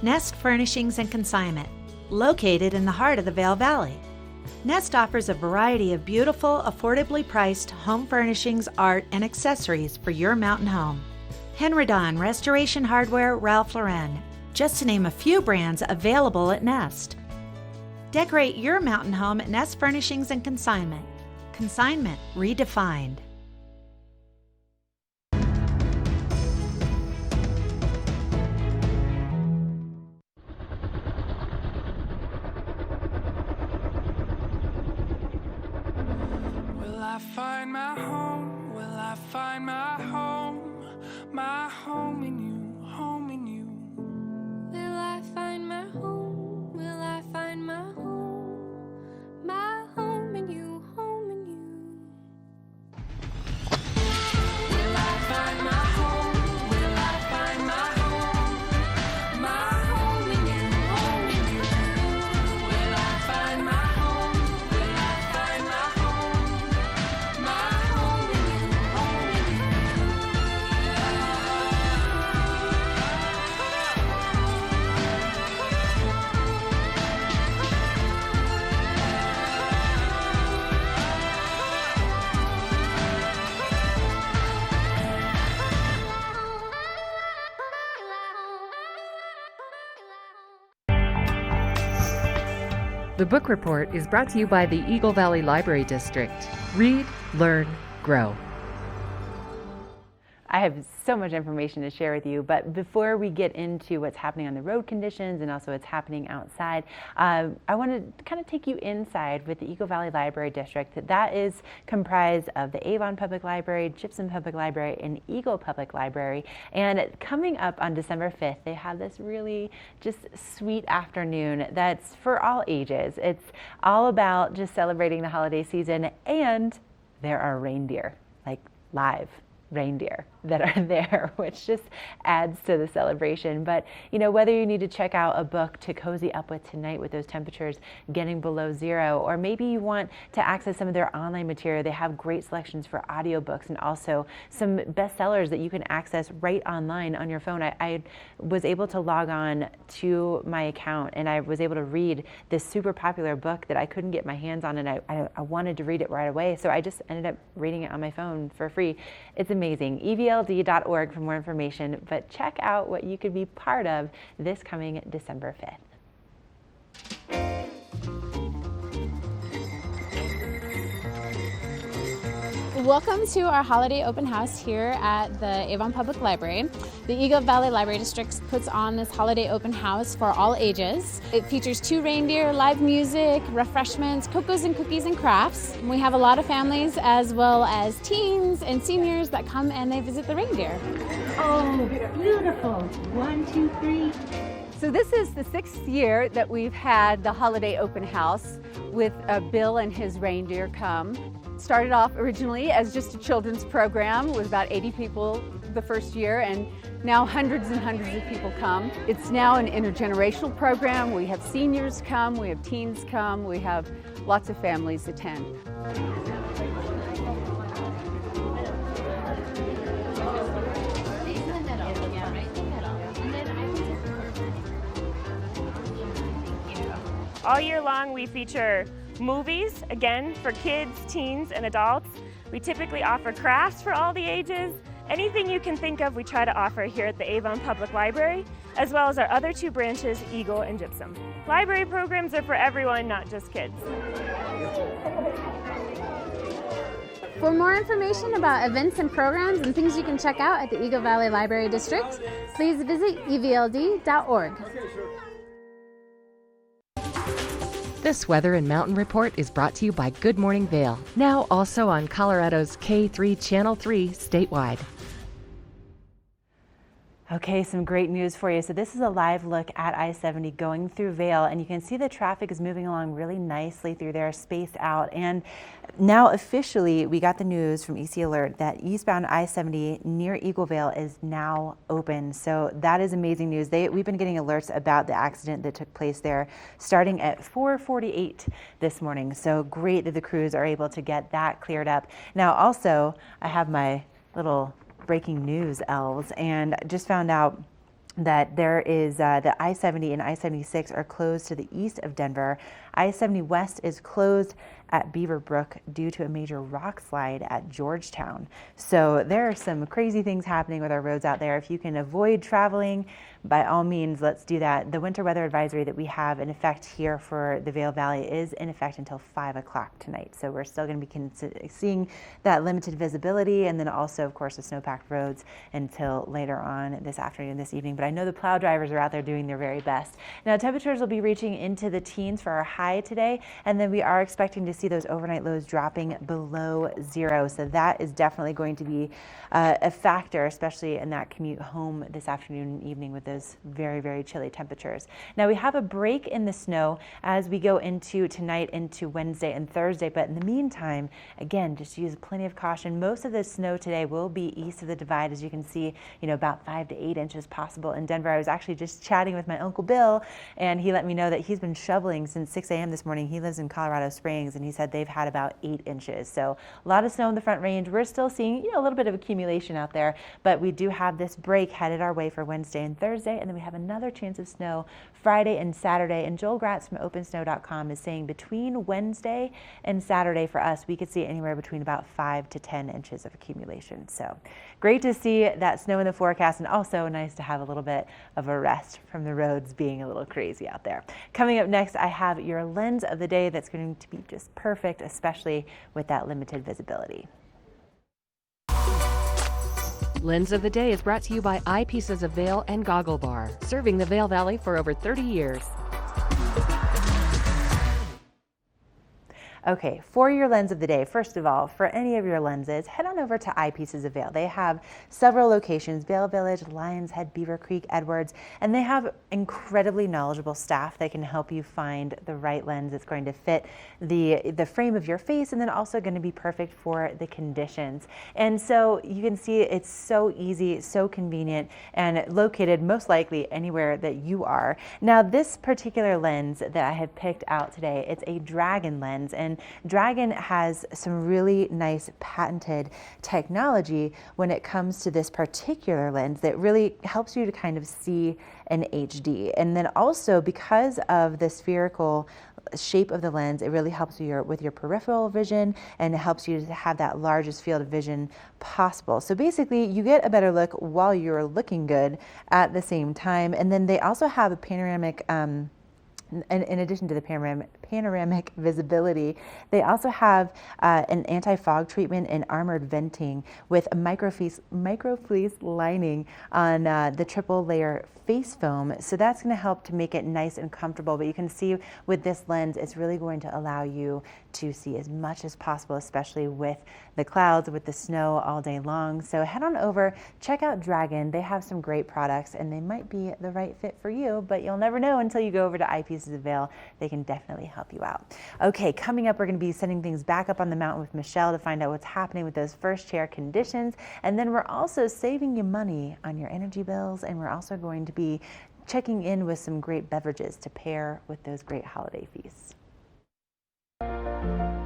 [SPEAKER 24] Nest Furnishings and Consignment, located in the heart of the Vail Valley. Nest offers a variety of beautiful, affordably priced home furnishings, art, and accessories for your mountain home. Henredon, Restoration Hardware, Ralph Lauren, just to name a few brands available at Nest. Decorate your mountain home at Nest Furnishings and Consignment. Consignment redefined.
[SPEAKER 5] I find my home? Will I find my home? My home in you, home in you.
[SPEAKER 2] Will I find my home? Will I find my home? My home in you, home in you.
[SPEAKER 5] Will I find my home? Will I find my home? My home in you, home in you. Will I find my home? Will I find my home? My home in you, home in you.
[SPEAKER 15] The Book Report is brought to you by the Eagle Valley Library District. Read, learn, grow.
[SPEAKER 18] I have so much information to share with you, but before we get into what's happening on the road conditions and also what's happening outside, I want to kind of take you inside with the Eagle Valley Library District. That is comprised of the Avon Public Library, Gypsum Public Library, and Eagle Public Library. And coming up on December 5th, they have this really just sweet afternoon that's for all ages. It's all about just celebrating the holiday season, and there are reindeer, like live reindeer that are there, which just adds to the celebration. But you know, whether you need to check out a book to cozy up with tonight with those temperatures getting below zero, or maybe you want to access some of their online material, they have great selections for audiobooks and also some bestsellers that you can access right online on your phone. I was able to log on to my account and I was able to read this super popular book that I couldn't get my hands on, and I wanted to read it right away, so I just ended up reading it on my phone for free. It's amazing. EVLD.org for more information, but check out what you could be part of this coming December 5th.
[SPEAKER 7] Welcome to our holiday open house here at the Avon Public Library. The Eagle Valley Library District puts on this holiday open house for all ages. It features 2 reindeer, live music, refreshments, cocos and cookies and crafts. We have a lot of families as well as teens and seniors that come and they visit the reindeer.
[SPEAKER 19] Oh, beautiful. 1, 2, 3.
[SPEAKER 21] So this is the 6th year that we've had the holiday open house with Bill and his reindeer come. Started off originally as just a children's program with about 80 people the first year, and now hundreds and hundreds of people come. It's now an intergenerational program. We have seniors come, we have teens come, we have lots of families attend.
[SPEAKER 25] All year long we feature movies, again, for kids, teens, and adults. We typically offer crafts for all the ages. Anything you can think of we try to offer here at the Avon Public Library, as well as our other 2 branches, Eagle and Gypsum. Library programs are for everyone, not just kids.
[SPEAKER 7] For more information about events and programs and things you can check out at the Eagle Valley Library District, please visit evld.org.
[SPEAKER 15] This weather and mountain report is brought to you by Good Morning Vail, now also on Colorado's K3 Channel 3 statewide.
[SPEAKER 18] Okay, some great news for you. So this is a live look at I-70 going through Vail, and you can see the traffic is moving along really nicely through there, spaced out. And now officially, we got the news from EC Alert that eastbound I-70 near Eaglevale is now open. So that is amazing news. We've been getting alerts about the accident that took place there starting at 4:48 this morning. So great that the crews are able to get that cleared up. Now also, I have my little breaking news elves, and just found out that there is the I-70 and I-76 are closed to the east of Denver. I-70 West is closed at Beaver Brook due to a major rock slide at Georgetown. So there are some crazy things happening with our roads out there. If you can avoid traveling, by all means, let's do that. The winter weather advisory that we have in effect here for the Vail Valley is in effect until 5 o'clock tonight. So we're still going to be seeing that limited visibility, and then also, of course, the snow-packed roads until later on this afternoon, this evening. But I know the plow drivers are out there doing their very best. Now, temperatures will be reaching into the teens for our high today, and then we are expecting to see see those overnight lows dropping below 0. So that is definitely going to be a factor, especially in that commute home this afternoon and evening with those very, very chilly temperatures. Now we have a break in the snow as we go into tonight, into Wednesday and Thursday. But in the meantime, again, just use plenty of caution. Most of the snow today will be east of the divide, as you can see, about 5 to 8 inches possible in Denver. I was actually just chatting with my Uncle Bill, and he let me know that he's been shoveling since 6 a.m. this morning. He lives in Colorado Springs, and he said they've had about 8 inches. So a lot of snow in the Front Range. We're still seeing, a little bit of accumulation out there, but we do have this break headed our way for Wednesday and Thursday, and then we have another chance of snow Friday and Saturday. And Joel Gratz from OpenSnow.com is saying between Wednesday and Saturday for us, we could see anywhere between about 5 to 10 inches of accumulation. So great to see that snow in the forecast, and also nice to have a little bit of a rest from the roads being a little crazy out there. Coming up next, I have your lens of the day that's going to be just perfect, especially with that limited visibility.
[SPEAKER 15] Lens of the Day is brought to you by Eyepieces of Vail and Goggle Bar, serving the Vail Valley for over 30 years.
[SPEAKER 18] Okay, for your lens of the day, first of all, for any of your lenses, head on over to Eyepieces of Vail. They have several locations: Vail Village, Lions Head, Beaver Creek, Edwards, and they have incredibly knowledgeable staff that can help you find the right lens that's going to fit the frame of your face, and then also going to be perfect for the conditions. And so you can see it's so easy, so convenient, and located most likely anywhere that you are. Now, this particular lens that I have picked out today, it's a Dragon lens, and Dragon has some really nice patented technology when it comes to this particular lens that really helps you to kind of see in HD. And then also, because of the spherical shape of the lens, it really helps you with your peripheral vision, and it helps you to have that largest field of vision possible. So basically, you get a better look while you're looking good at the same time. And then they also have a panoramic in addition to the panoramic visibility, they also have an anti-fog treatment and armored venting with a microfleece lining on the triple layer face foam. So that's going to help to make it nice and comfortable. But you can see with this lens, it's really going to allow you to see as much as possible, especially with the clouds, with the snow all day long. So head on over, check out Dragon. They have some great products, and they might be the right fit for you, but you'll never know until you go over to Eyepieces of Vail. They can definitely help you out. Okay, coming up, we're going to be sending things back up on the mountain with Michelle to find out what's happening with those first chair conditions. And then we're also saving you money on your energy bills, and we're also going to be checking in with some great beverages to pair with those great holiday feasts.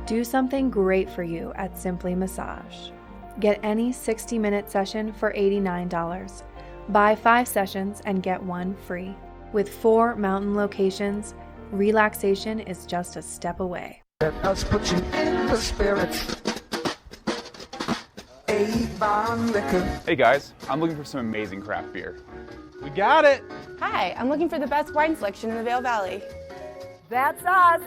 [SPEAKER 20] Do something great for you at Simply Massage. Get any 60-minute session for $89. Buy 5 sessions and get 1 free. With 4 mountain locations, relaxation is just a step away.
[SPEAKER 5] Let us put you in the spirit. Avon Liquor.
[SPEAKER 4] Hey guys, I'm looking for some amazing craft beer. We got it!
[SPEAKER 6] Hi, I'm looking for the best wine selection in the Vail Valley.
[SPEAKER 8] That's us!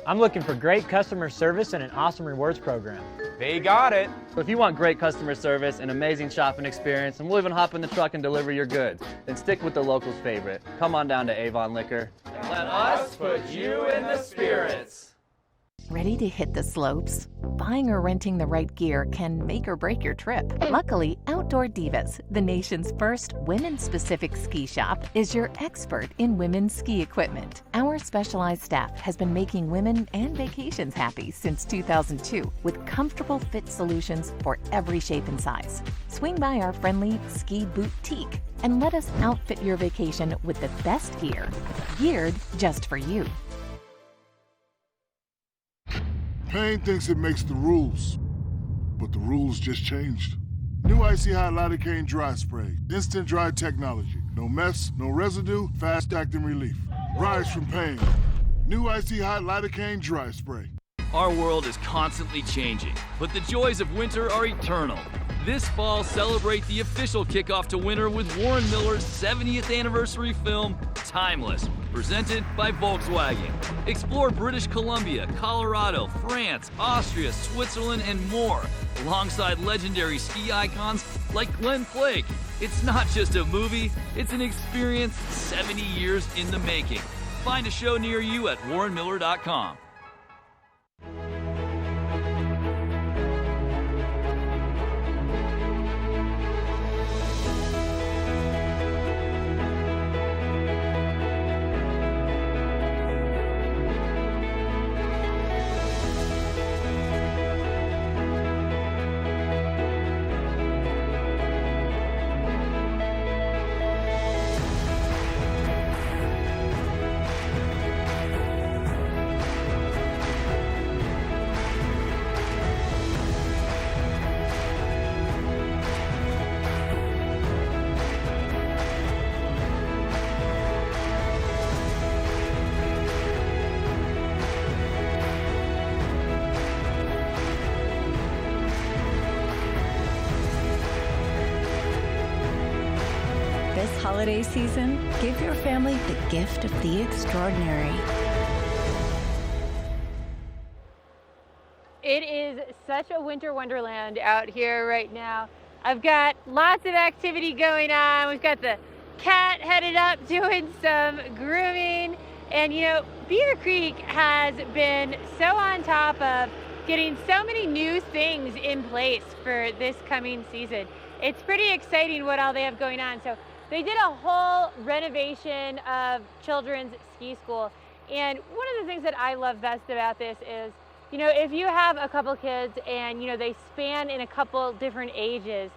[SPEAKER 8] I'm looking for great customer service and an awesome rewards program.
[SPEAKER 4] They got it!
[SPEAKER 11] So if you want great customer service, an amazing shopping experience, and we'll even hop in the truck and deliver your goods, then stick with the locals' favorite. Come on down to Avon Liquor.
[SPEAKER 10] And let us put you in the spirits.
[SPEAKER 13] Ready to hit the slopes? Buying or renting the right gear can make or break your trip. Luckily, Outdoor Divas, the nation's first women-specific ski shop, is your expert in women's ski equipment. Our specialized staff has been making women and vacations happy since 2002 with comfortable fit solutions for every shape and size. Swing by our friendly Ski Boutique and let us outfit your vacation with the best gear, geared just for you.
[SPEAKER 26] Payne thinks it makes the rules, but the rules just changed. New Icy Hot Lidocaine Dry Spray. Instant dry technology. No mess, no residue, fast acting relief. Rise from pain. New Icy Hot Lidocaine Dry Spray.
[SPEAKER 10] Our world is constantly changing, but the joys of winter are eternal. This fall, celebrate the official kickoff to winter with Warren Miller's 70th anniversary film, Timeless, presented by Volkswagen. Explore British Columbia, Colorado, France, Austria, Switzerland, and more, alongside legendary ski icons like Glenn Flake. It's not just a movie, it's an experience 70 years in the making. Find a show near you at warrenmiller.com.
[SPEAKER 1] holiday season, give your family the gift of the extraordinary.
[SPEAKER 21] It is such a winter wonderland out here right now. I've got lots of activity going on. We've got the cat headed up doing some grooming. And you know, Beaver Creek has been so on top of getting so many new things in place for this coming season. It's pretty exciting what all they have going on. So they did a whole renovation of children's ski school. And one of the things that I love best about this is, you know, if you have a couple kids and, you know, they span in a couple different ages,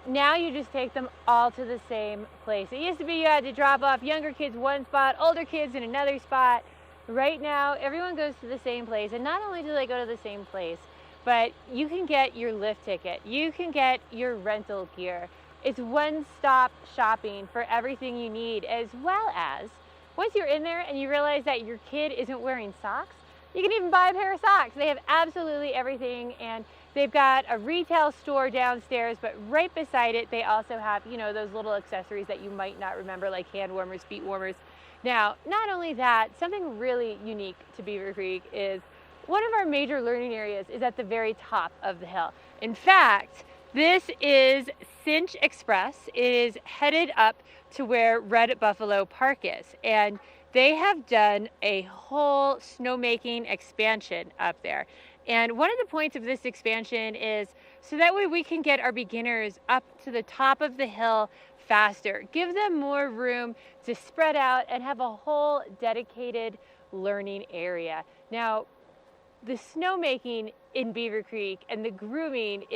[SPEAKER 21] now you just take them all to the same place. It used to be you had to drop off younger kids one spot, older kids in another spot. Right now, everyone goes to the same place. And not only do they go to the same place, but you can get your lift ticket. You can get your rental gear. It's one-stop shopping for everything you need, as well as once you're in there and you realize that your kid isn't wearing socks, you can even buy a pair of socks. They have absolutely everything, and they've got a retail store downstairs, but right beside it, they also have, you know, those little accessories that you might not remember, like hand warmers, feet warmers. Now, not only that, something really unique to Beaver Creek is one of our major learning areas is at the very top of the hill. In fact, this is Cinch Express. It is headed up to where Red Buffalo Park is, and they have done a whole snowmaking expansion up there. And one of the points of this expansion is so that way we can get our beginners up to the top of the hill faster, give them more room to spread out and have a whole dedicated learning area. Now, the snowmaking in Beaver Creek and the grooming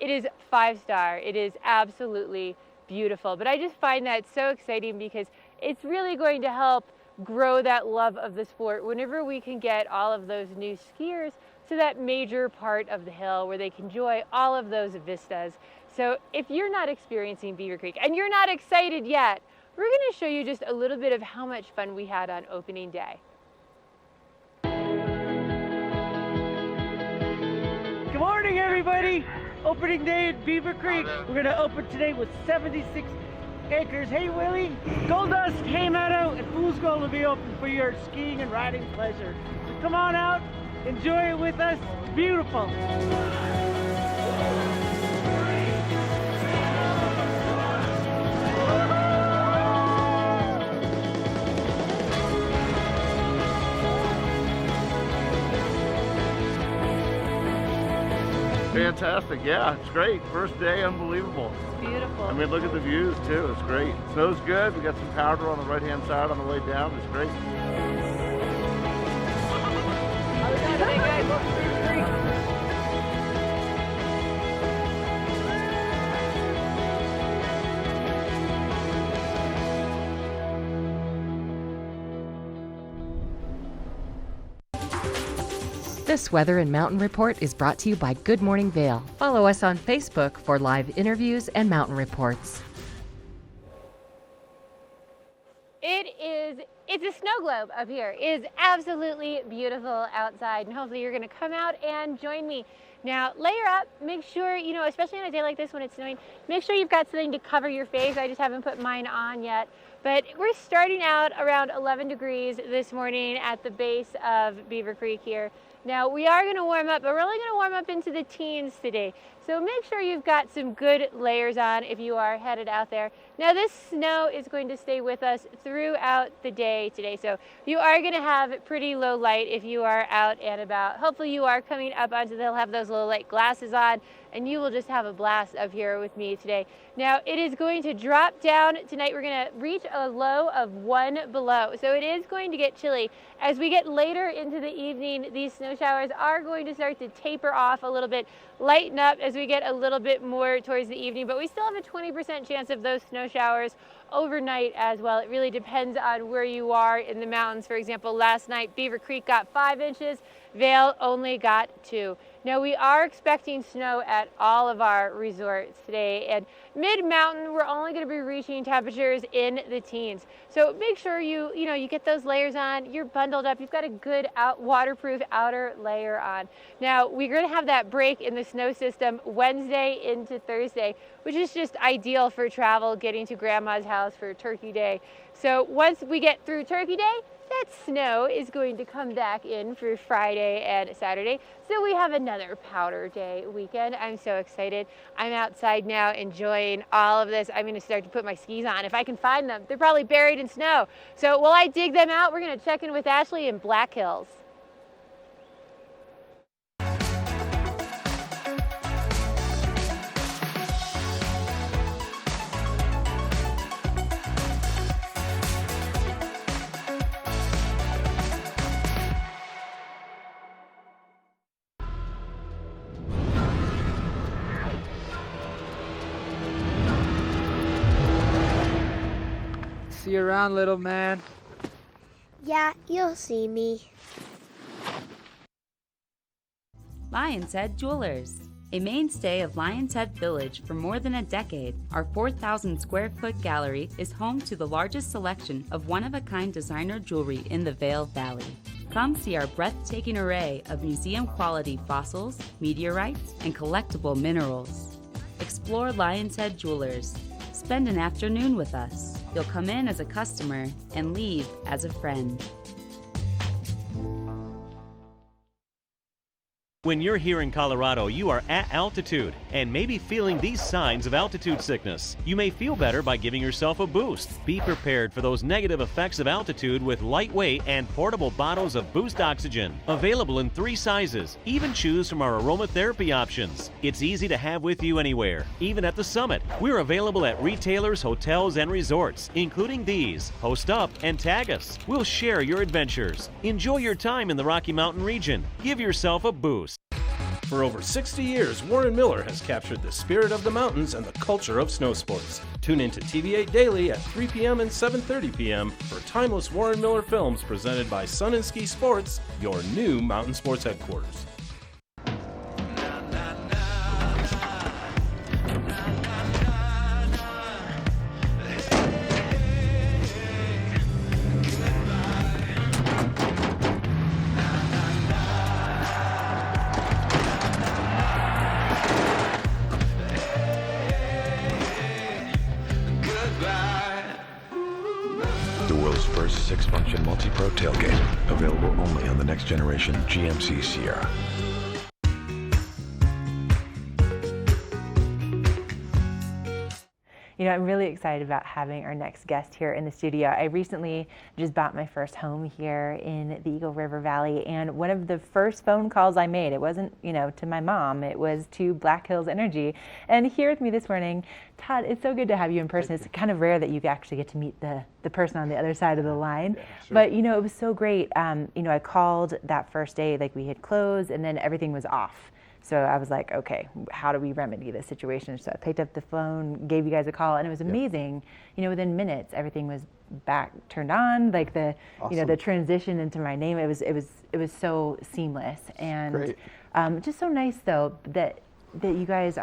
[SPEAKER 21] it is 5-star. It is absolutely beautiful. But I just find that so exciting because it's really going to help grow that love of the sport whenever we can get all of those new skiers to that major part of the hill where they can enjoy all of those vistas. So if you're not experiencing Beaver Creek and you're not excited yet, we're going to show you just a little bit of how much fun we had on opening day.
[SPEAKER 3] Good morning, everybody. Opening day at Beaver Creek. We're going to open today with 76 acres. Hey, Willie. Gold Dust, Hay Meadow, and Fool's Gold will be open for your skiing and riding pleasure. So come on out, enjoy it with us. It's beautiful.
[SPEAKER 9] Fantastic, yeah, it's great. First day, unbelievable.
[SPEAKER 21] It's beautiful.
[SPEAKER 9] I mean, look at the views too, it's great. Snow's good, we got some powder on the right-hand side on the way down, it's great.
[SPEAKER 15] This Weather and Mountain Report is brought to you by Good Morning Vail. Follow us on Facebook for live interviews and mountain reports.
[SPEAKER 21] It's a snow globe up here. It is absolutely beautiful outside, and hopefully you're gonna come out and join me. Now, layer up, make sure, you know, especially on a day like this when it's snowing, make sure you've got something to cover your face. I just haven't put mine on yet. But we're starting out around 11 degrees this morning at the base of Beaver Creek here. Now, we are gonna warm up, but we're only gonna warm up into the teens today. So make sure you've got some good layers on if you are headed out there. Now, this snow is going to stay with us throughout the day today. So you are gonna have pretty low light if you are out and about. Hopefully you are coming up onto the hill, have those low light glasses on, and you will just have a blast up here with me today. Now, it is going to drop down tonight. We're gonna reach a low of 1 below. So it is going to get chilly. As we get later into the evening, these snow showers are going to start to taper off a little bit, lighten up as we get a little bit more towards the evening, but we still have a 20% chance of those snow showers overnight as well. It really depends on where you are in the mountains. For example, last night, Beaver Creek got 5 inches, Vail only got 2.
[SPEAKER 12] Now we are expecting snow at all of our resorts today, and mid-mountain we're only going to be reaching temperatures in the teens. So make sure you get those layers on, you're bundled up, you've got a good waterproof outer layer on. Now we're going to have that break in the snow system Wednesday into Thursday, which is just ideal for travel, getting to grandma's house for Turkey Day. So once we get through Turkey Day, that snow is going to come back in for Friday and Saturday. So we have another powder day weekend. I'm so excited. I'm outside now enjoying all of this. I'm going to start to put my skis on if I can find them. They're probably buried in snow. So while I dig them out, we're going to check in with Ashley in Black Hills.
[SPEAKER 14] See you around, little man.
[SPEAKER 16] Yeah, you'll see me.
[SPEAKER 17] Lion's Head Jewelers. A mainstay of Lion's Head Village for more than a decade, our 4,000 square foot gallery is home to the largest selection of one-of-a-kind designer jewelry in the Vail Valley. Come see our breathtaking array of museum-quality fossils, meteorites, and collectible minerals. Explore Lion's Head Jewelers. Spend an afternoon with us. You'll come in as a customer and leave as a friend.
[SPEAKER 22] When you're here in Colorado, you are at altitude and maybe feeling these signs of altitude sickness. You may feel better by giving yourself a boost. Be prepared for those negative effects of altitude with lightweight and portable bottles of Boost Oxygen. Available in 3 sizes. Even choose from our aromatherapy options. It's easy to have with you anywhere, even at the summit. We're available at retailers, hotels, and resorts, including these. Post up and tag us. We'll share your adventures. Enjoy your time in the Rocky Mountain region. Give yourself a boost.
[SPEAKER 23] For over 60 years, Warren Miller has captured the spirit of the mountains and the culture of snow sports. Tune in to TV8 Daily at 3 p.m. and 7:30 p.m. for timeless Warren Miller films presented by Sun and Ski Sports, your new mountain sports headquarters.
[SPEAKER 27] The world's first 6-function multi-pro tailgate, available only on the next generation GMC Sierra.
[SPEAKER 18] You know, I'm really excited about having our next guest here in the studio. I recently just bought my first home here in the Eagle River Valley, and one of the first phone calls I made, it wasn't, to my mom, it was to Black Hills Energy. And here with me this morning, Todd, it's so good to have you in person. It's kind of rare that you actually get to meet the person on the other side of the line. Yeah, sure. But, it was so great. I called that first day, like we had closed, and then everything was off. So I was like, okay, how do we remedy this situation? So I picked up the phone, gave you guys a call, and it was amazing. Within minutes, everything was back turned on. Like the,
[SPEAKER 28] Awesome.
[SPEAKER 18] The transition into my name, it was so seamless, and just so nice though that you guys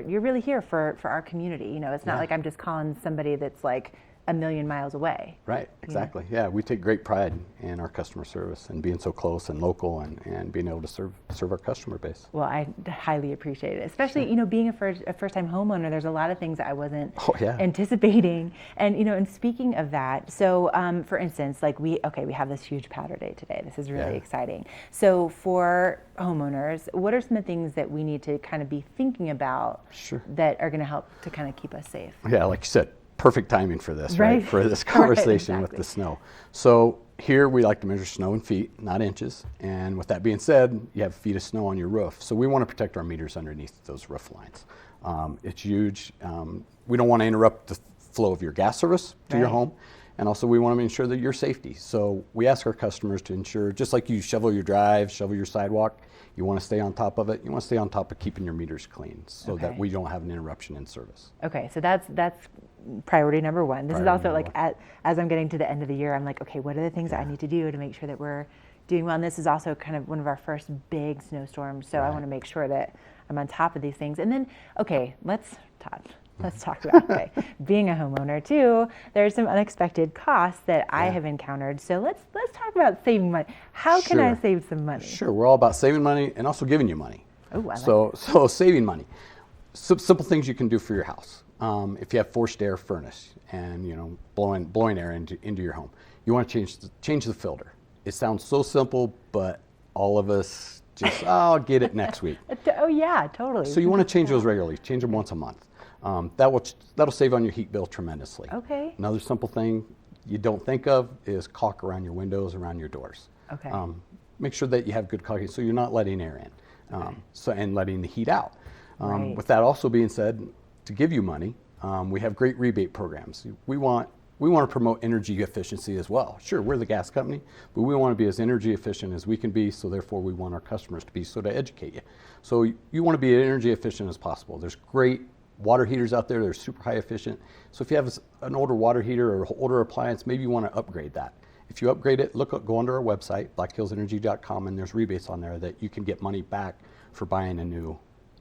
[SPEAKER 18] you're really here for our community. It's not like I'm just calling somebody that's like a million miles away.
[SPEAKER 28] Right, exactly. Yeah, we take great pride in our customer service and being so close and local and being able to serve our customer base.
[SPEAKER 18] Well, I highly appreciate it, especially being a first-time homeowner. There's a lot of things that I wasn't anticipating, and and speaking of that, so for instance, like we have this huge powder day today. This is really exciting. So for homeowners, what are some of the things that we need to kind of be thinking about that are going to help to kind of keep us safe?
[SPEAKER 28] Yeah, like you said, perfect timing for this, right? For this conversation with the snow. So here we like to measure snow in feet, not inches. And with that being said, you have feet of snow on your roof. So we want to protect our meters underneath those roof lines. It's huge. We don't want to interrupt the flow of your gas service to your home. And also we want to ensure that your safety. So we ask our customers to ensure, just like you shovel your drive, shovel your sidewalk, you want to stay on top of it. You want to stay on top of keeping your meters clean so that we don't have an interruption in service.
[SPEAKER 18] Okay, so that's priority number one. This is also like as I'm getting to the end of the year, I'm like, okay, what are the things that I need to do to make sure that we're doing well. And this is also kind of one of our first big snowstorms, so I want to make sure that I'm on top of these things. And then, okay, let's talk about being a homeowner too. There's some unexpected costs that I have encountered. So let's talk about saving money. How can I save some money?
[SPEAKER 28] Sure, we're all about saving money and also giving you money.
[SPEAKER 18] Oh,
[SPEAKER 28] so saving money. Simple things you can do for your house. If you have forced air furnace and blowing air into your home, you want to change the filter. It sounds so simple, but all of us just I'll get it next week.
[SPEAKER 18] Oh yeah, totally.
[SPEAKER 28] So you want to change those regularly. Change them once a month. That'll save on your heat bill tremendously.
[SPEAKER 18] Okay.
[SPEAKER 28] Another simple thing you don't think of is caulk around your windows, around your doors.
[SPEAKER 18] Okay.
[SPEAKER 28] Make sure that you have good caulking so you're not letting air in, and letting the heat out. With that also being said, to give you money, we have great rebate programs. We want to promote energy efficiency as well. Sure, we're the gas company, but we want to be as energy efficient as we can be, so therefore we want our customers to be, so to educate you. So you want to be as energy efficient as possible. There's great water heaters out there that are super high efficient. So if you have an older water heater or older appliance, maybe you want to upgrade that. If you upgrade it, go onto our website, blackhillsenergy.com, and there's rebates on there that you can get money back for buying a new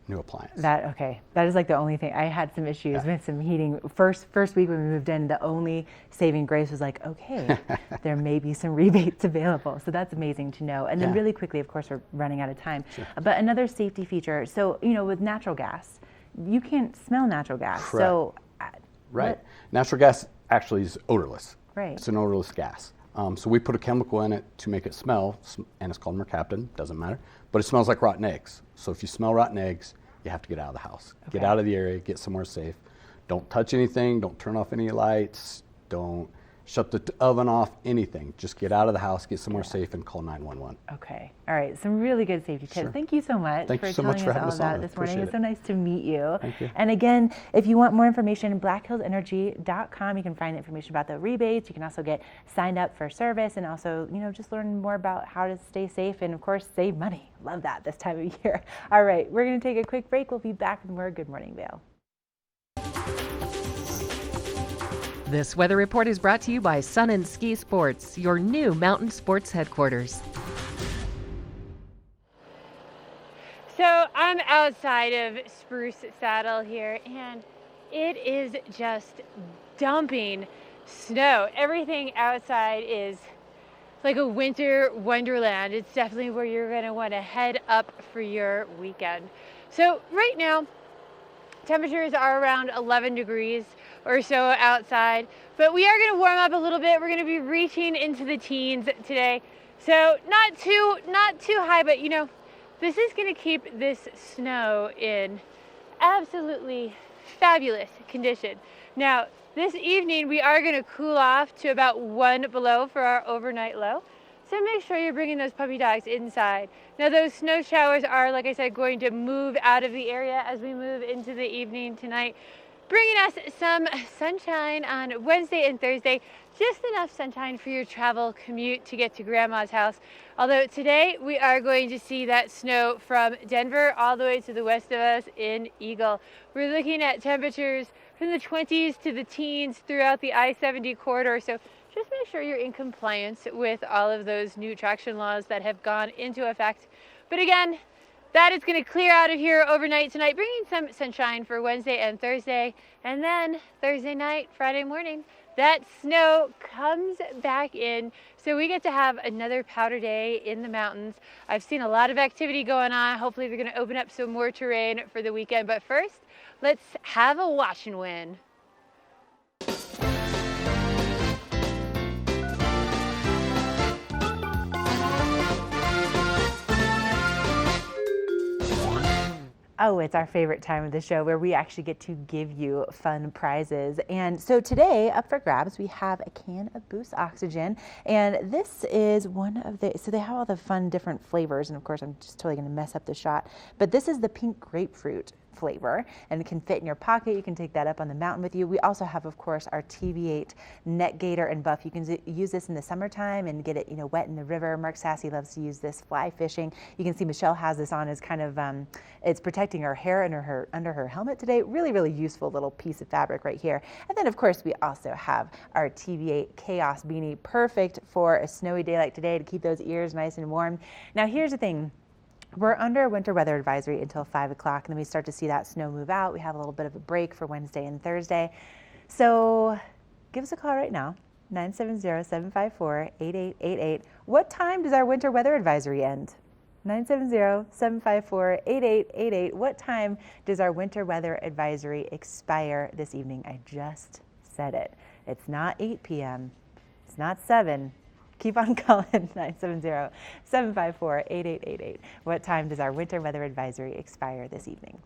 [SPEAKER 28] appliance.
[SPEAKER 18] That is like the only thing. I had some issues with some heating. First week when we moved in, the only saving grace was like, okay, there may be some rebates available. So that's amazing to know. And then really quickly, of course, we're running out of time. Sure. But another safety feature. So, with natural gas, you can't smell natural gas.
[SPEAKER 28] Correct.
[SPEAKER 18] So,
[SPEAKER 28] Natural gas actually is odorless.
[SPEAKER 18] Right.
[SPEAKER 28] It's an odorless gas. So we put a chemical in it to make it smell, and it's called mercaptan, doesn't matter, but it smells like rotten eggs. So if you smell rotten eggs, you have to get out of the house. Get out of the area, get somewhere safe. Don't touch anything, don't turn off any lights, don't shut the oven off, anything. Just get out of the house, get somewhere safe, and call 911.
[SPEAKER 18] Okay. All right. Some really good safety tips.
[SPEAKER 28] Sure.
[SPEAKER 18] Thank you so much
[SPEAKER 28] for
[SPEAKER 18] telling us all about it this morning. It's so nice to meet you.
[SPEAKER 28] Thank you.
[SPEAKER 18] And again, if you want more information, blackhillsenergy.com, you can find information about the rebates. You can also get signed up for service and also, just learn more about how to stay safe and, of course, save money. Love that this time of year. All right. We're going to take a quick break. We'll be back with more Good Morning Vail.
[SPEAKER 15] This weather report is brought to you by Sun and Ski Sports, your new mountain sports headquarters.
[SPEAKER 12] So I'm outside of Spruce Saddle here, and it is just dumping snow. Everything outside is like a winter wonderland. It's definitely where you're going to want to head up for your weekend. So right now, temperatures are around 11 degrees or so outside, but we are going to warm up a little bit. We're going to be reaching into the teens today. So not too high, but this is going to keep this snow in absolutely fabulous condition. Now, this evening we are going to cool off to about 1 below for our overnight low. So make sure you're bringing those puppy dogs inside. Now those snow showers are, like I said, going to move out of the area as we move into the evening tonight, bringing us some sunshine on Wednesday and Thursday, just enough sunshine for your travel commute to get to Grandma's house. Although today we are going to see that snow from Denver all the way to the west of us in Eagle. We're looking at temperatures from the 20s to the teens throughout the I-70 corridor. So just make sure you're in compliance with all of those new traction laws that have gone into effect. But again, that is going to clear out of here overnight tonight, bringing some sunshine for Wednesday and Thursday. And then Thursday night, Friday morning, that snow comes back in. So we get to have another powder day in the mountains. I've seen a lot of activity going on. Hopefully they're going to open up some more terrain for the weekend. But first, let's have a wash and win.
[SPEAKER 18] Oh, it's our favorite time of the show where we actually get to give you fun prizes. And so today, up for grabs, we have a can of Boost Oxygen. And this is one of so they have all the fun different flavors. And of course, I'm just totally going to mess up the shot. But this is the pink grapefruit flavor and can fit in your pocket. You can take that up on the mountain with you. We also have, of course, our TV8 Net Gator and Buff. You can use this in the summertime and get it, wet in the river. Mark Sassy loves to use this fly fishing. You can see Michelle has this on as kind of, it's protecting her hair under her helmet today. Really, really useful little piece of fabric right here. And then, of course, we also have our TV8 Chaos Beanie, perfect for a snowy day like today to keep those ears nice and warm. Now, here's the thing. We're under winter weather advisory until 5 o'clock, and then we start to see that snow move out. We have a little bit of a break for Wednesday and Thursday. So give us a call right now, 970-754-8888. What time does our winter weather advisory end? 970-754-8888. What time does our winter weather advisory expire this evening? I just said it. It's not 8 p.m. It's not 7. Keep on calling, 970-754-8888. What time does our winter weather advisory expire this evening?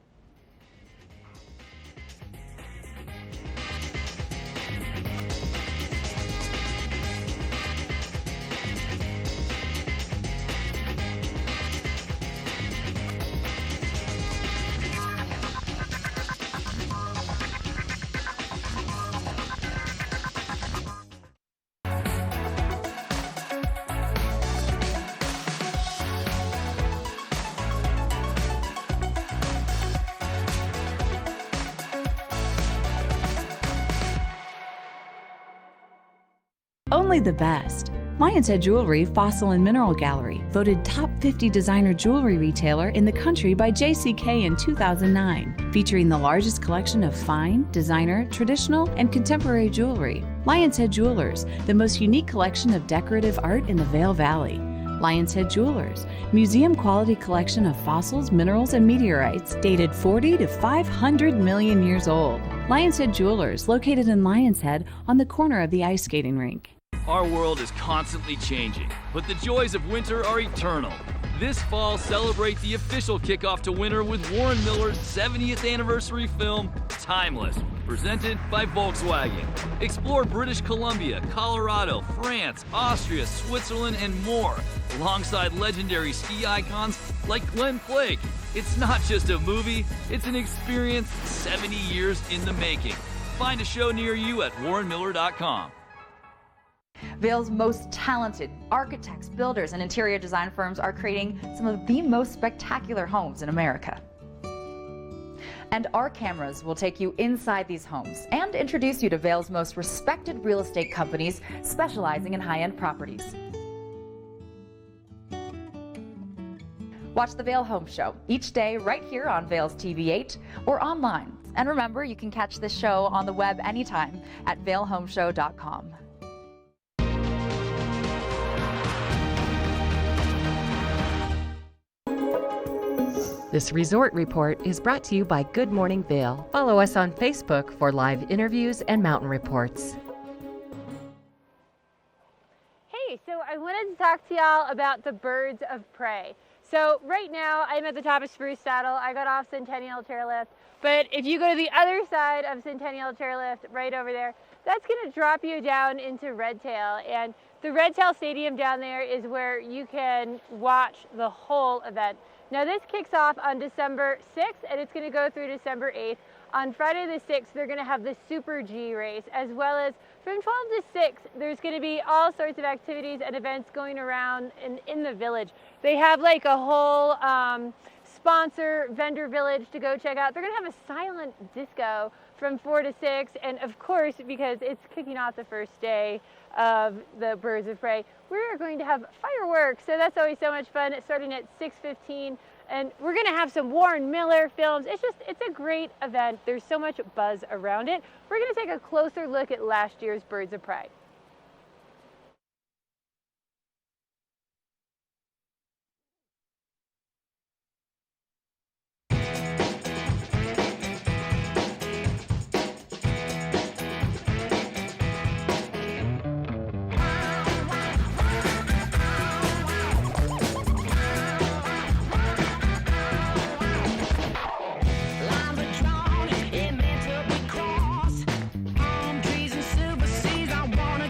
[SPEAKER 2] Only the best. Lion's Head Jewelry Fossil and Mineral Gallery, voted top 50 designer jewelry retailer in the country by JCK in 2009, featuring the largest collection of fine, designer, traditional, and contemporary jewelry. Lion's Head Jewelers, the most unique collection of decorative art in the Vail Valley. Lion's Head Jewelers, museum-quality collection of fossils, minerals, and meteorites dated 40 to 500 million years old. Lion's Head Jewelers, located in Lion's Head on the corner of the ice skating rink.
[SPEAKER 10] Our world is constantly changing, but the joys of winter are eternal. This fall, celebrate the official kickoff to winter with Warren Miller's 70th anniversary film, Timeless, presented by Volkswagen. Explore British Columbia, Colorado, France, Austria, Switzerland, and more, alongside legendary ski icons like Glenn Flake. It's not just a movie, it's an experience 70 years in the making. Find a show near you at warrenmiller.com.
[SPEAKER 5] Vail's most talented architects, builders, and interior design firms are creating some of the most spectacular homes in America. And our cameras will take you inside these homes and introduce you to Vail's most respected real estate companies specializing in high-end properties. Watch the Vail Home Show each day right here on Vail's TV8 or online. And remember, you can catch this show on the web anytime at vailhomeshow.com.
[SPEAKER 15] This resort report is brought to you by Good Morning Vail. Follow us on Facebook for live interviews and mountain reports.
[SPEAKER 12] Hey, so I wanted to talk to y'all about the birds of prey. So right now I'm at the top of Spruce Saddle. I got off Centennial Chairlift, but if you go to the other side of Centennial Chairlift, right over there, that's going to drop you down into Redtail. And the Redtail Stadium down there is where you can watch the whole event. Now this kicks off on December 6th and it's going to go through December 8th. On Friday the 6th, they're going to have the Super G race, as well as from 12 to 6, there's going to be all sorts of activities and events going around in the village. They have like a whole sponsor vendor village to go check out. They're going to have a silent disco from 4 to 6, and of course, because it's kicking off the first day of the Birds of Prey, we're going to have fireworks, so that's always so much fun. It's starting at 6:15, and we're going to have some Warren Miller films. It's a great event. There's so much buzz around it. We're going to take a closer look at last year's Birds of Prey.
[SPEAKER 6] Lines are drawn, it meant to be crossed. Palm trees and silver seas, I want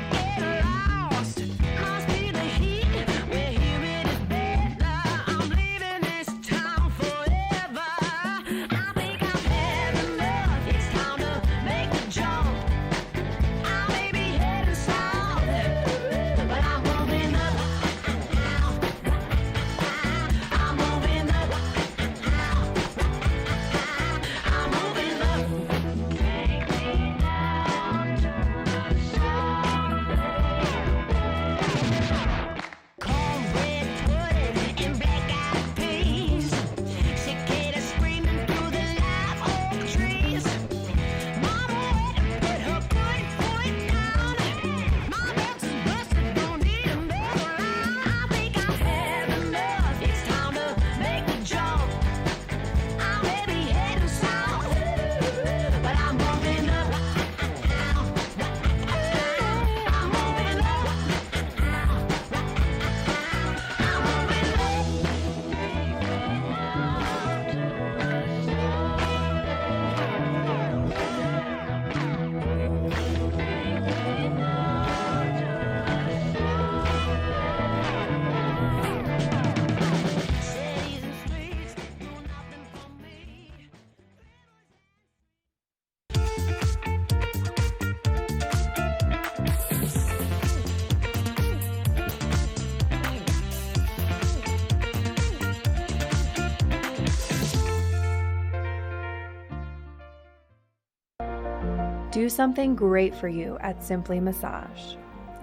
[SPEAKER 4] Do something great for you at Simply Massage.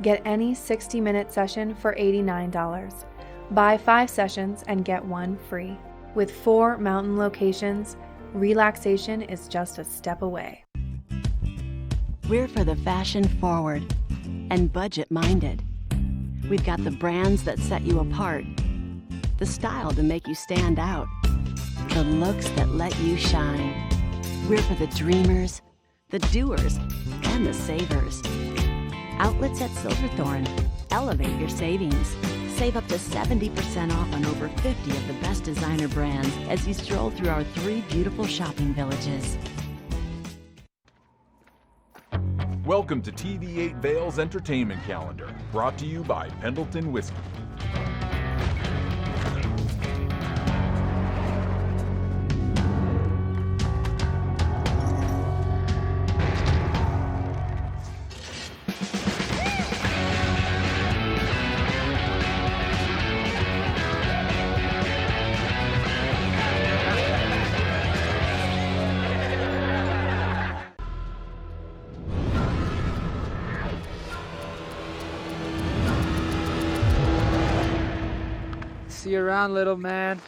[SPEAKER 4] Get any 60-minute session for $89. Buy 5 sessions and get 1 free. With 4 mountain locations, relaxation is just a step away.
[SPEAKER 6] We're for the fashion forward and budget minded. We've got the brands that set you apart, the style to make you stand out, the looks that let you shine. We're for the dreamers, the doers, and the savers. Outlets at Silverthorne. Elevate your savings. Save up to 70% off on over 50 of the best designer brands as you stroll through our 3 beautiful shopping villages.
[SPEAKER 7] Welcome to TV8 Vail's entertainment calendar, brought to you by Pendleton Whiskey.
[SPEAKER 14] See you around, little man.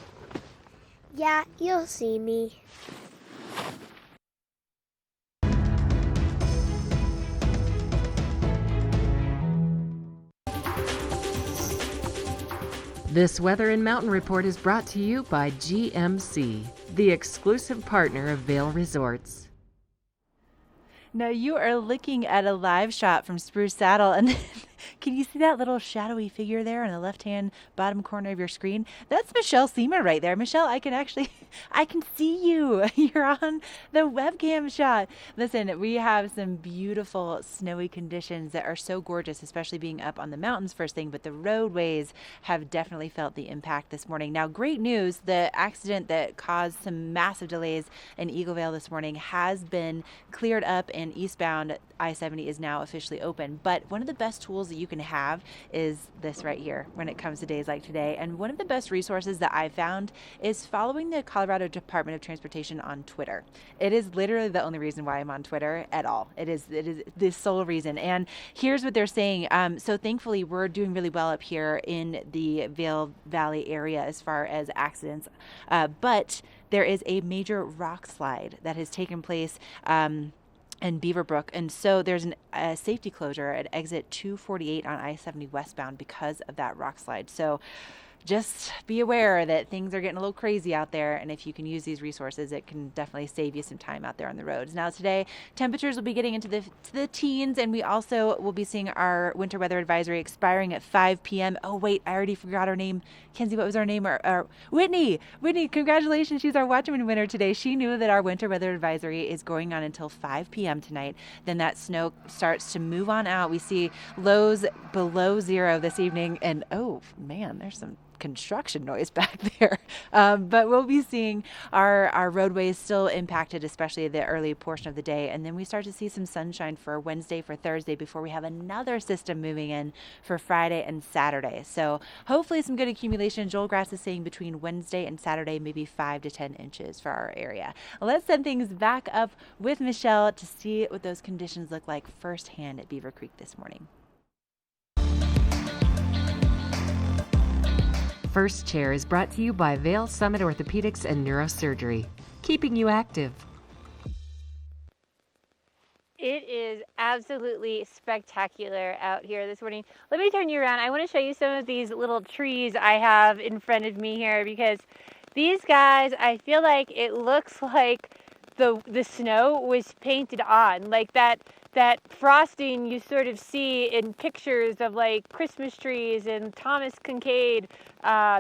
[SPEAKER 16] Yeah, you'll see me.
[SPEAKER 15] This Weather and Mountain Report is brought to you by GMC, the exclusive partner of Vail Resorts.
[SPEAKER 18] Now you are looking at a live shot from Spruce Saddle, and can you see that little shadowy figure there in the left-hand bottom corner of your screen? That's Michelle Seamer right there. Michelle, I can see you. You're on the webcam shot. Listen, we have some beautiful snowy conditions that are so gorgeous, especially being up on the mountains first thing, but the roadways have definitely felt the impact this morning. Now, great news, the accident that caused some massive delays in Eaglevale this morning has been cleared up, and eastbound I-70 is now officially open. But one of the best tools that you can have is this right here when it comes to days like today. And one of the best resources that I've found is following the Colorado Department of Transportation on Twitter. It is literally the only reason why I'm on Twitter at all. It is the sole reason. And here's what they're saying. So thankfully, we're doing really well up here in the Vail Valley area as far as accidents. But there is a major rock slide that has taken place in Beaverbrook, and so there's a safety closure at exit 248 on I-70 westbound because of that rock slide. So just be aware that things are getting a little crazy out there, and if you can use these resources, it can definitely save you some time out there on the roads. Now today, temperatures will be getting into the teens, and we also will be seeing our winter weather advisory expiring at 5 p.m. Oh wait, I already forgot our name. Kenzie, what was our name? Whitney, congratulations, she's our Watchman winner today. She knew that our winter weather advisory is going on until 5 p.m. tonight. Then that snow starts to move on out. We see lows below 0 this evening, and oh man, there's some construction noise back there. But we'll be seeing our roadways still impacted, especially the early portion of the day. And then we start to see some sunshine for Wednesday, for Thursday, before we have another system moving in for Friday and Saturday. So hopefully some good accumulation. Joel Grass is saying between Wednesday and Saturday, maybe 5 to 10 inches for our area. Let's send things back up with Michelle to see what those conditions look like firsthand at Beaver Creek this morning.
[SPEAKER 15] First Chair is brought to you by Vail Summit Orthopedics and Neurosurgery, keeping you active.
[SPEAKER 12] It is absolutely spectacular out here this morning. Let me turn you around. I want to show you some of these little trees I have in front of me here, because these guys, I feel like it looks like the snow was painted on, like that frosting you sort of see in pictures of like Christmas trees and Thomas Kincaid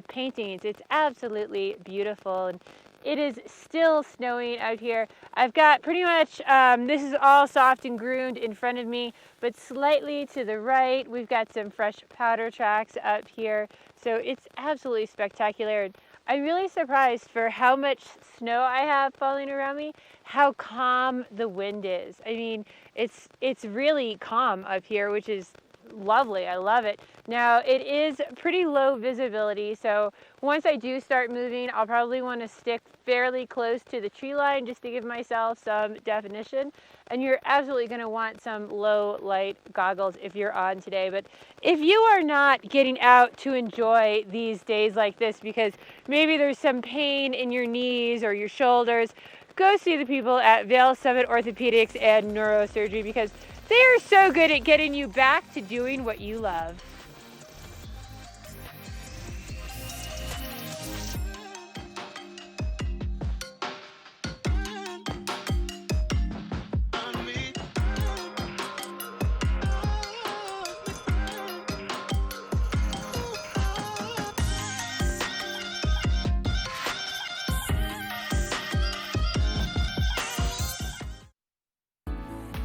[SPEAKER 12] paintings. It's absolutely beautiful, and it is still snowing out here. I've got pretty much, this is all soft and groomed in front of me, but slightly to the right, we've got some fresh powder tracks up here. So it's absolutely spectacular. I'm really surprised for how much snow I have falling around me, how calm the wind is. I mean, it's really calm up here, which is lovely. I love it. Now it is pretty low visibility, so once I do start moving, I'll probably want to stick fairly close to the tree line just to give myself some definition. And you're absolutely going to want some low light goggles if you're on today. But if you are not getting out to enjoy these days like this because maybe there's some pain in your knees or your shoulders, go see the people at Vail Summit Orthopedics and Neurosurgery because they are so good at getting you back to doing what you love.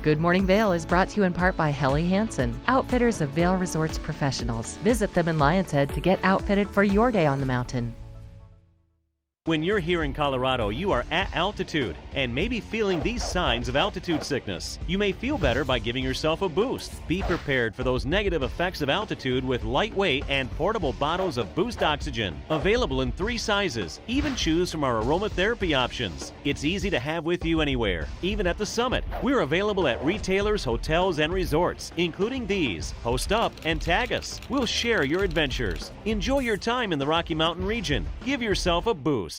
[SPEAKER 15] Good Morning Vail is brought to you in part by Helly Hansen, outfitters of Vail Resorts professionals. Visit them in Lion's Head to get outfitted for your day on the mountain.
[SPEAKER 22] When you're here in Colorado, you are at altitude and may be feeling these signs of altitude sickness. You may feel better by giving yourself a boost. Be prepared for those negative effects of altitude with lightweight and portable bottles of Boost Oxygen. Available in 3 sizes. Even choose from our aromatherapy options. It's easy to have with you anywhere, even at the summit. We're available at retailers, hotels, and resorts, including these. Post up and tag us. We'll share your adventures. Enjoy your time in the Rocky Mountain region. Give yourself a boost.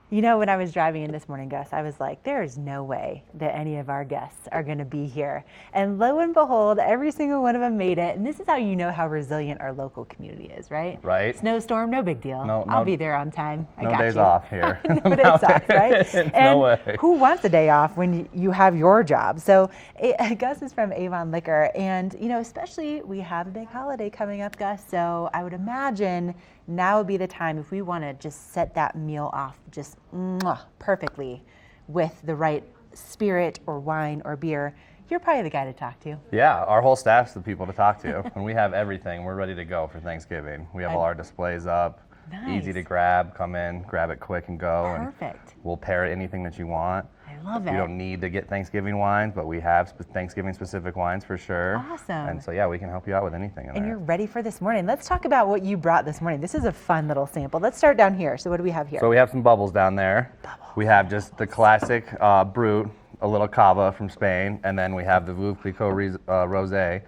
[SPEAKER 18] You know, when I was driving in this morning, Gus, I was like, there is no way that any of our guests are going to be here. And lo and behold, every single one of them made it. And this is how you know how resilient our local community is, right?
[SPEAKER 8] Right.
[SPEAKER 18] Snowstorm, no big deal.
[SPEAKER 8] No,
[SPEAKER 18] I'll be there on time. I
[SPEAKER 8] no
[SPEAKER 18] got
[SPEAKER 8] days
[SPEAKER 18] you.
[SPEAKER 8] off here.
[SPEAKER 18] No days off, right? And
[SPEAKER 8] no way.
[SPEAKER 18] who wants a day off when you have your job? So Gus is from Avon Liquor. And, you know, especially we have a big holiday coming up, Gus. So I would imagine now would be the time if we want to just set that meal off just perfectly with the right spirit or wine or beer. You're probably the guy to talk to.
[SPEAKER 8] Yeah, our whole staff's the people to talk to. When we have everything, we're ready to go for Thanksgiving. We have all our displays up.
[SPEAKER 18] Nice.
[SPEAKER 8] Easy to grab, come in, grab it quick and go.
[SPEAKER 18] Perfect.
[SPEAKER 8] And we'll pair anything that you want.
[SPEAKER 18] I love it.
[SPEAKER 8] You don't need to get Thanksgiving wines, but we have Thanksgiving specific wines for sure.
[SPEAKER 18] Awesome.
[SPEAKER 8] And so yeah, we can help you out with anything in
[SPEAKER 18] And
[SPEAKER 8] there.
[SPEAKER 18] you're ready for this morning. Let's talk about what you brought this morning. This is a fun little sample. Let's start down here. So what do we have here?
[SPEAKER 8] So we have some bubbles down there. We have just the classic Brut, a little cava from Spain, and then we have the Veuve Clicquot Rosé.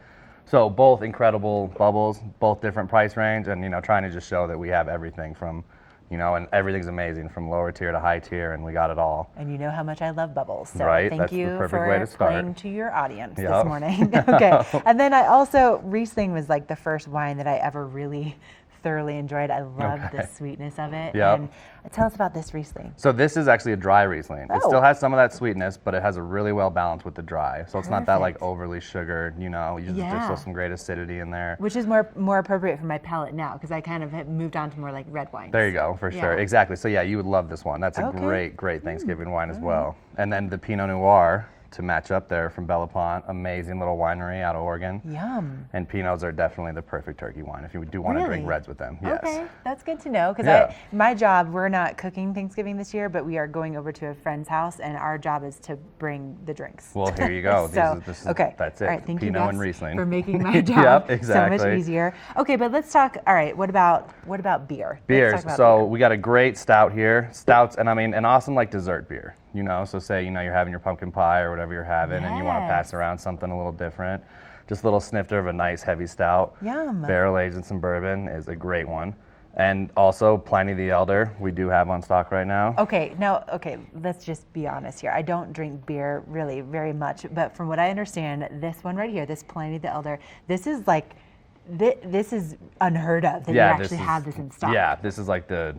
[SPEAKER 8] So both incredible bubbles, both different price range, and you know, trying to just show that we have everything from, you know, and everything's amazing from lower tier to high tier, and we got it all.
[SPEAKER 18] And you know how much I love bubbles. So
[SPEAKER 8] right,
[SPEAKER 18] thank
[SPEAKER 8] that's
[SPEAKER 18] you
[SPEAKER 8] the perfect
[SPEAKER 18] for
[SPEAKER 8] way to start.
[SPEAKER 18] playing to your audience
[SPEAKER 8] Yep.
[SPEAKER 18] this morning. Okay, and then I also, Riesling was like the first wine that I ever really thoroughly enjoyed. I love the sweetness of it.
[SPEAKER 8] Yep.
[SPEAKER 18] And tell us about this Riesling.
[SPEAKER 8] So this is actually a dry Riesling. It still has some of that sweetness, but it has a really well balance with the dry. So it's not that like overly sugared, you know, there's still some great acidity in there.
[SPEAKER 18] Which is more appropriate for my palate now, because I kind of have moved on to more like red wines.
[SPEAKER 8] There you go, for sure. Exactly. So yeah, you would love this one. That's a great Thanksgiving wine as well. And then the Pinot Noir to match up there from Belle Pont, amazing little winery out of Oregon.
[SPEAKER 18] Yum.
[SPEAKER 8] And Pinots are definitely the perfect turkey wine if you do want to drink reds with them. Yes.
[SPEAKER 18] Okay, that's good to know, because my job, we're not cooking Thanksgiving this year, but we are going over to a friend's house, and our job is to bring the drinks.
[SPEAKER 8] Well, here you go. That's it.
[SPEAKER 18] All right, thank you,
[SPEAKER 8] Pinot
[SPEAKER 18] Gus,
[SPEAKER 8] and Riesling.
[SPEAKER 18] for making my job so much
[SPEAKER 8] exactly.
[SPEAKER 18] easier. Okay, but let's talk. All right, what about beer?
[SPEAKER 8] Beers. So we got a great stout here. Stouts, and I mean, an awesome like dessert beer. You know, so say you're having your pumpkin pie or whatever you're having, and you want to pass around something a little different. Just a little snifter of a nice heavy stout.
[SPEAKER 18] Yum.
[SPEAKER 8] Barrel aged in some bourbon is a great one. And also Pliny the Elder, we do have on stock right now.
[SPEAKER 18] Okay, let's just be honest here. I don't drink beer really very much, but from what I understand, this one right here, this Pliny the Elder, this is like, this is unheard of that you actually have this in stock.
[SPEAKER 8] Yeah, this is like the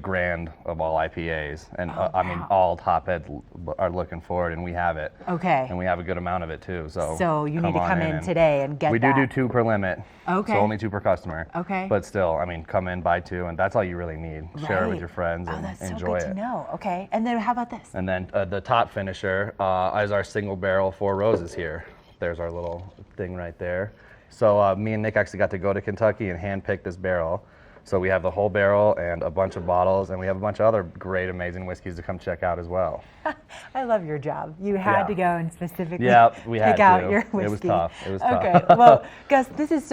[SPEAKER 8] grand of all IPAs, and I mean all top heads are looking for it, and we have it.
[SPEAKER 18] Okay.
[SPEAKER 8] And we have a good amount of it too.
[SPEAKER 18] So you need to come in today and get
[SPEAKER 8] that. We
[SPEAKER 18] that.
[SPEAKER 8] do 2 per limit.
[SPEAKER 18] Okay.
[SPEAKER 8] So only 2 per customer.
[SPEAKER 18] Okay.
[SPEAKER 8] But still, I mean, come in, buy 2, and that's all you really need. Share it with your friends and
[SPEAKER 18] that's
[SPEAKER 8] enjoy
[SPEAKER 18] so good to know. Okay. And then how about this?
[SPEAKER 8] And then the top finisher is our single barrel 4 roses here. There's our little thing right there. So me and Nick actually got to go to Kentucky and hand pick this barrel. So we have the whole barrel and a bunch of bottles, and we have a bunch of other great, amazing whiskeys to come check out as well.
[SPEAKER 18] I love your job. You had to go and specifically
[SPEAKER 8] we
[SPEAKER 18] pick out your whiskey.
[SPEAKER 8] It was tough.
[SPEAKER 18] Okay. Well, Gus, this has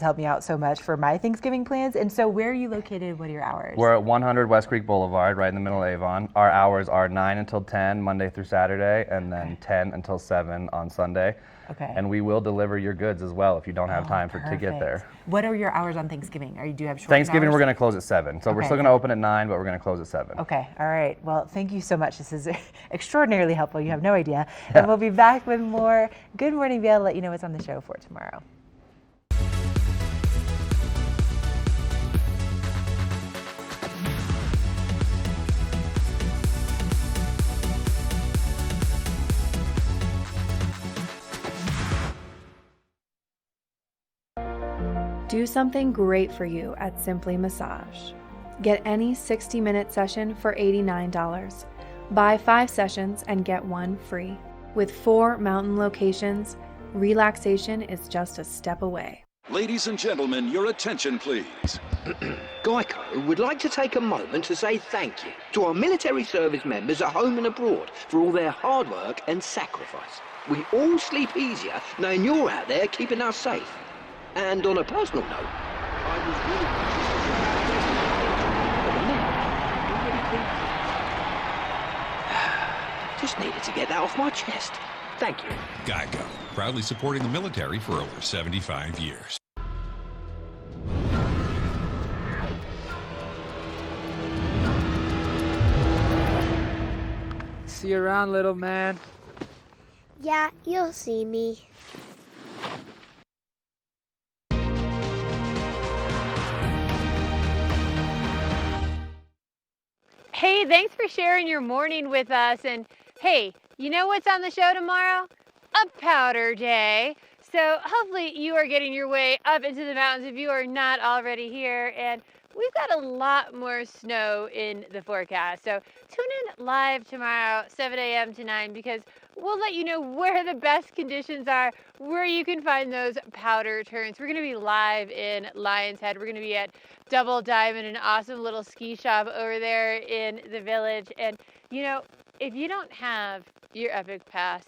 [SPEAKER 18] helped me out so much for my Thanksgiving plans. And so where are you located? What are your hours?
[SPEAKER 8] We're at 100 West Creek Boulevard, right in the middle of Avon. Our hours are 9 until 10, Monday through Saturday, and then 10 until 7 on Sunday.
[SPEAKER 18] Okay.
[SPEAKER 8] And we will deliver your goods as well if you don't have time to get there.
[SPEAKER 18] What are your hours on Thanksgiving? Do you have short
[SPEAKER 8] Thanksgiving,
[SPEAKER 18] hours?
[SPEAKER 8] we're going to close at 7. So we're still going to open at 9, but we're going to close at 7.
[SPEAKER 18] Okay. All right. Well, thank you so much. This is extraordinarily helpful. You have no idea. Yeah. And we'll be back with more Good Morning Vail to let you know what's on the show for tomorrow.
[SPEAKER 4] Do something great for you at Simply Massage. Get any 60-minute session for $89. Buy 5 sessions and get 1 free. With 4 mountain locations, relaxation is just a step away.
[SPEAKER 1] Ladies and gentlemen, your attention please.
[SPEAKER 11] Geico would like to take a moment to say thank you to our military service members at home and abroad for all their hard work and sacrifice. We all sleep easier knowing you're out there keeping us safe. And on a personal note, I was really just needed to get that off my chest. Thank you.
[SPEAKER 13] Geico, proudly supporting the military for over 75 years.
[SPEAKER 14] See you around, little man.
[SPEAKER 16] Yeah, you'll see me.
[SPEAKER 12] Hey, thanks for sharing your morning with us. And hey, you know what's on the show tomorrow? A powder day. So hopefully you are getting your way up into the mountains if you are not already here. And we've got a lot more snow in the forecast. So tune in live tomorrow, 7 a.m. to 9, because we'll let you know where the best conditions are, where you can find those powder turns. We're going to be live in Lion's Head. We're going to be at Double Diamond, an awesome little ski shop over there in the village. And, you know, if you don't have your Epic Pass,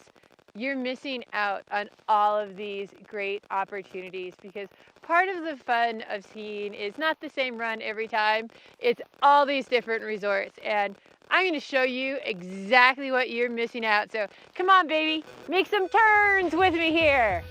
[SPEAKER 12] you're missing out on all of these great opportunities, because part of the fun of skiing is not the same run every time. It's all these different resorts, and I'm going to show you exactly what you're missing out. So come on, baby, make some turns with me here.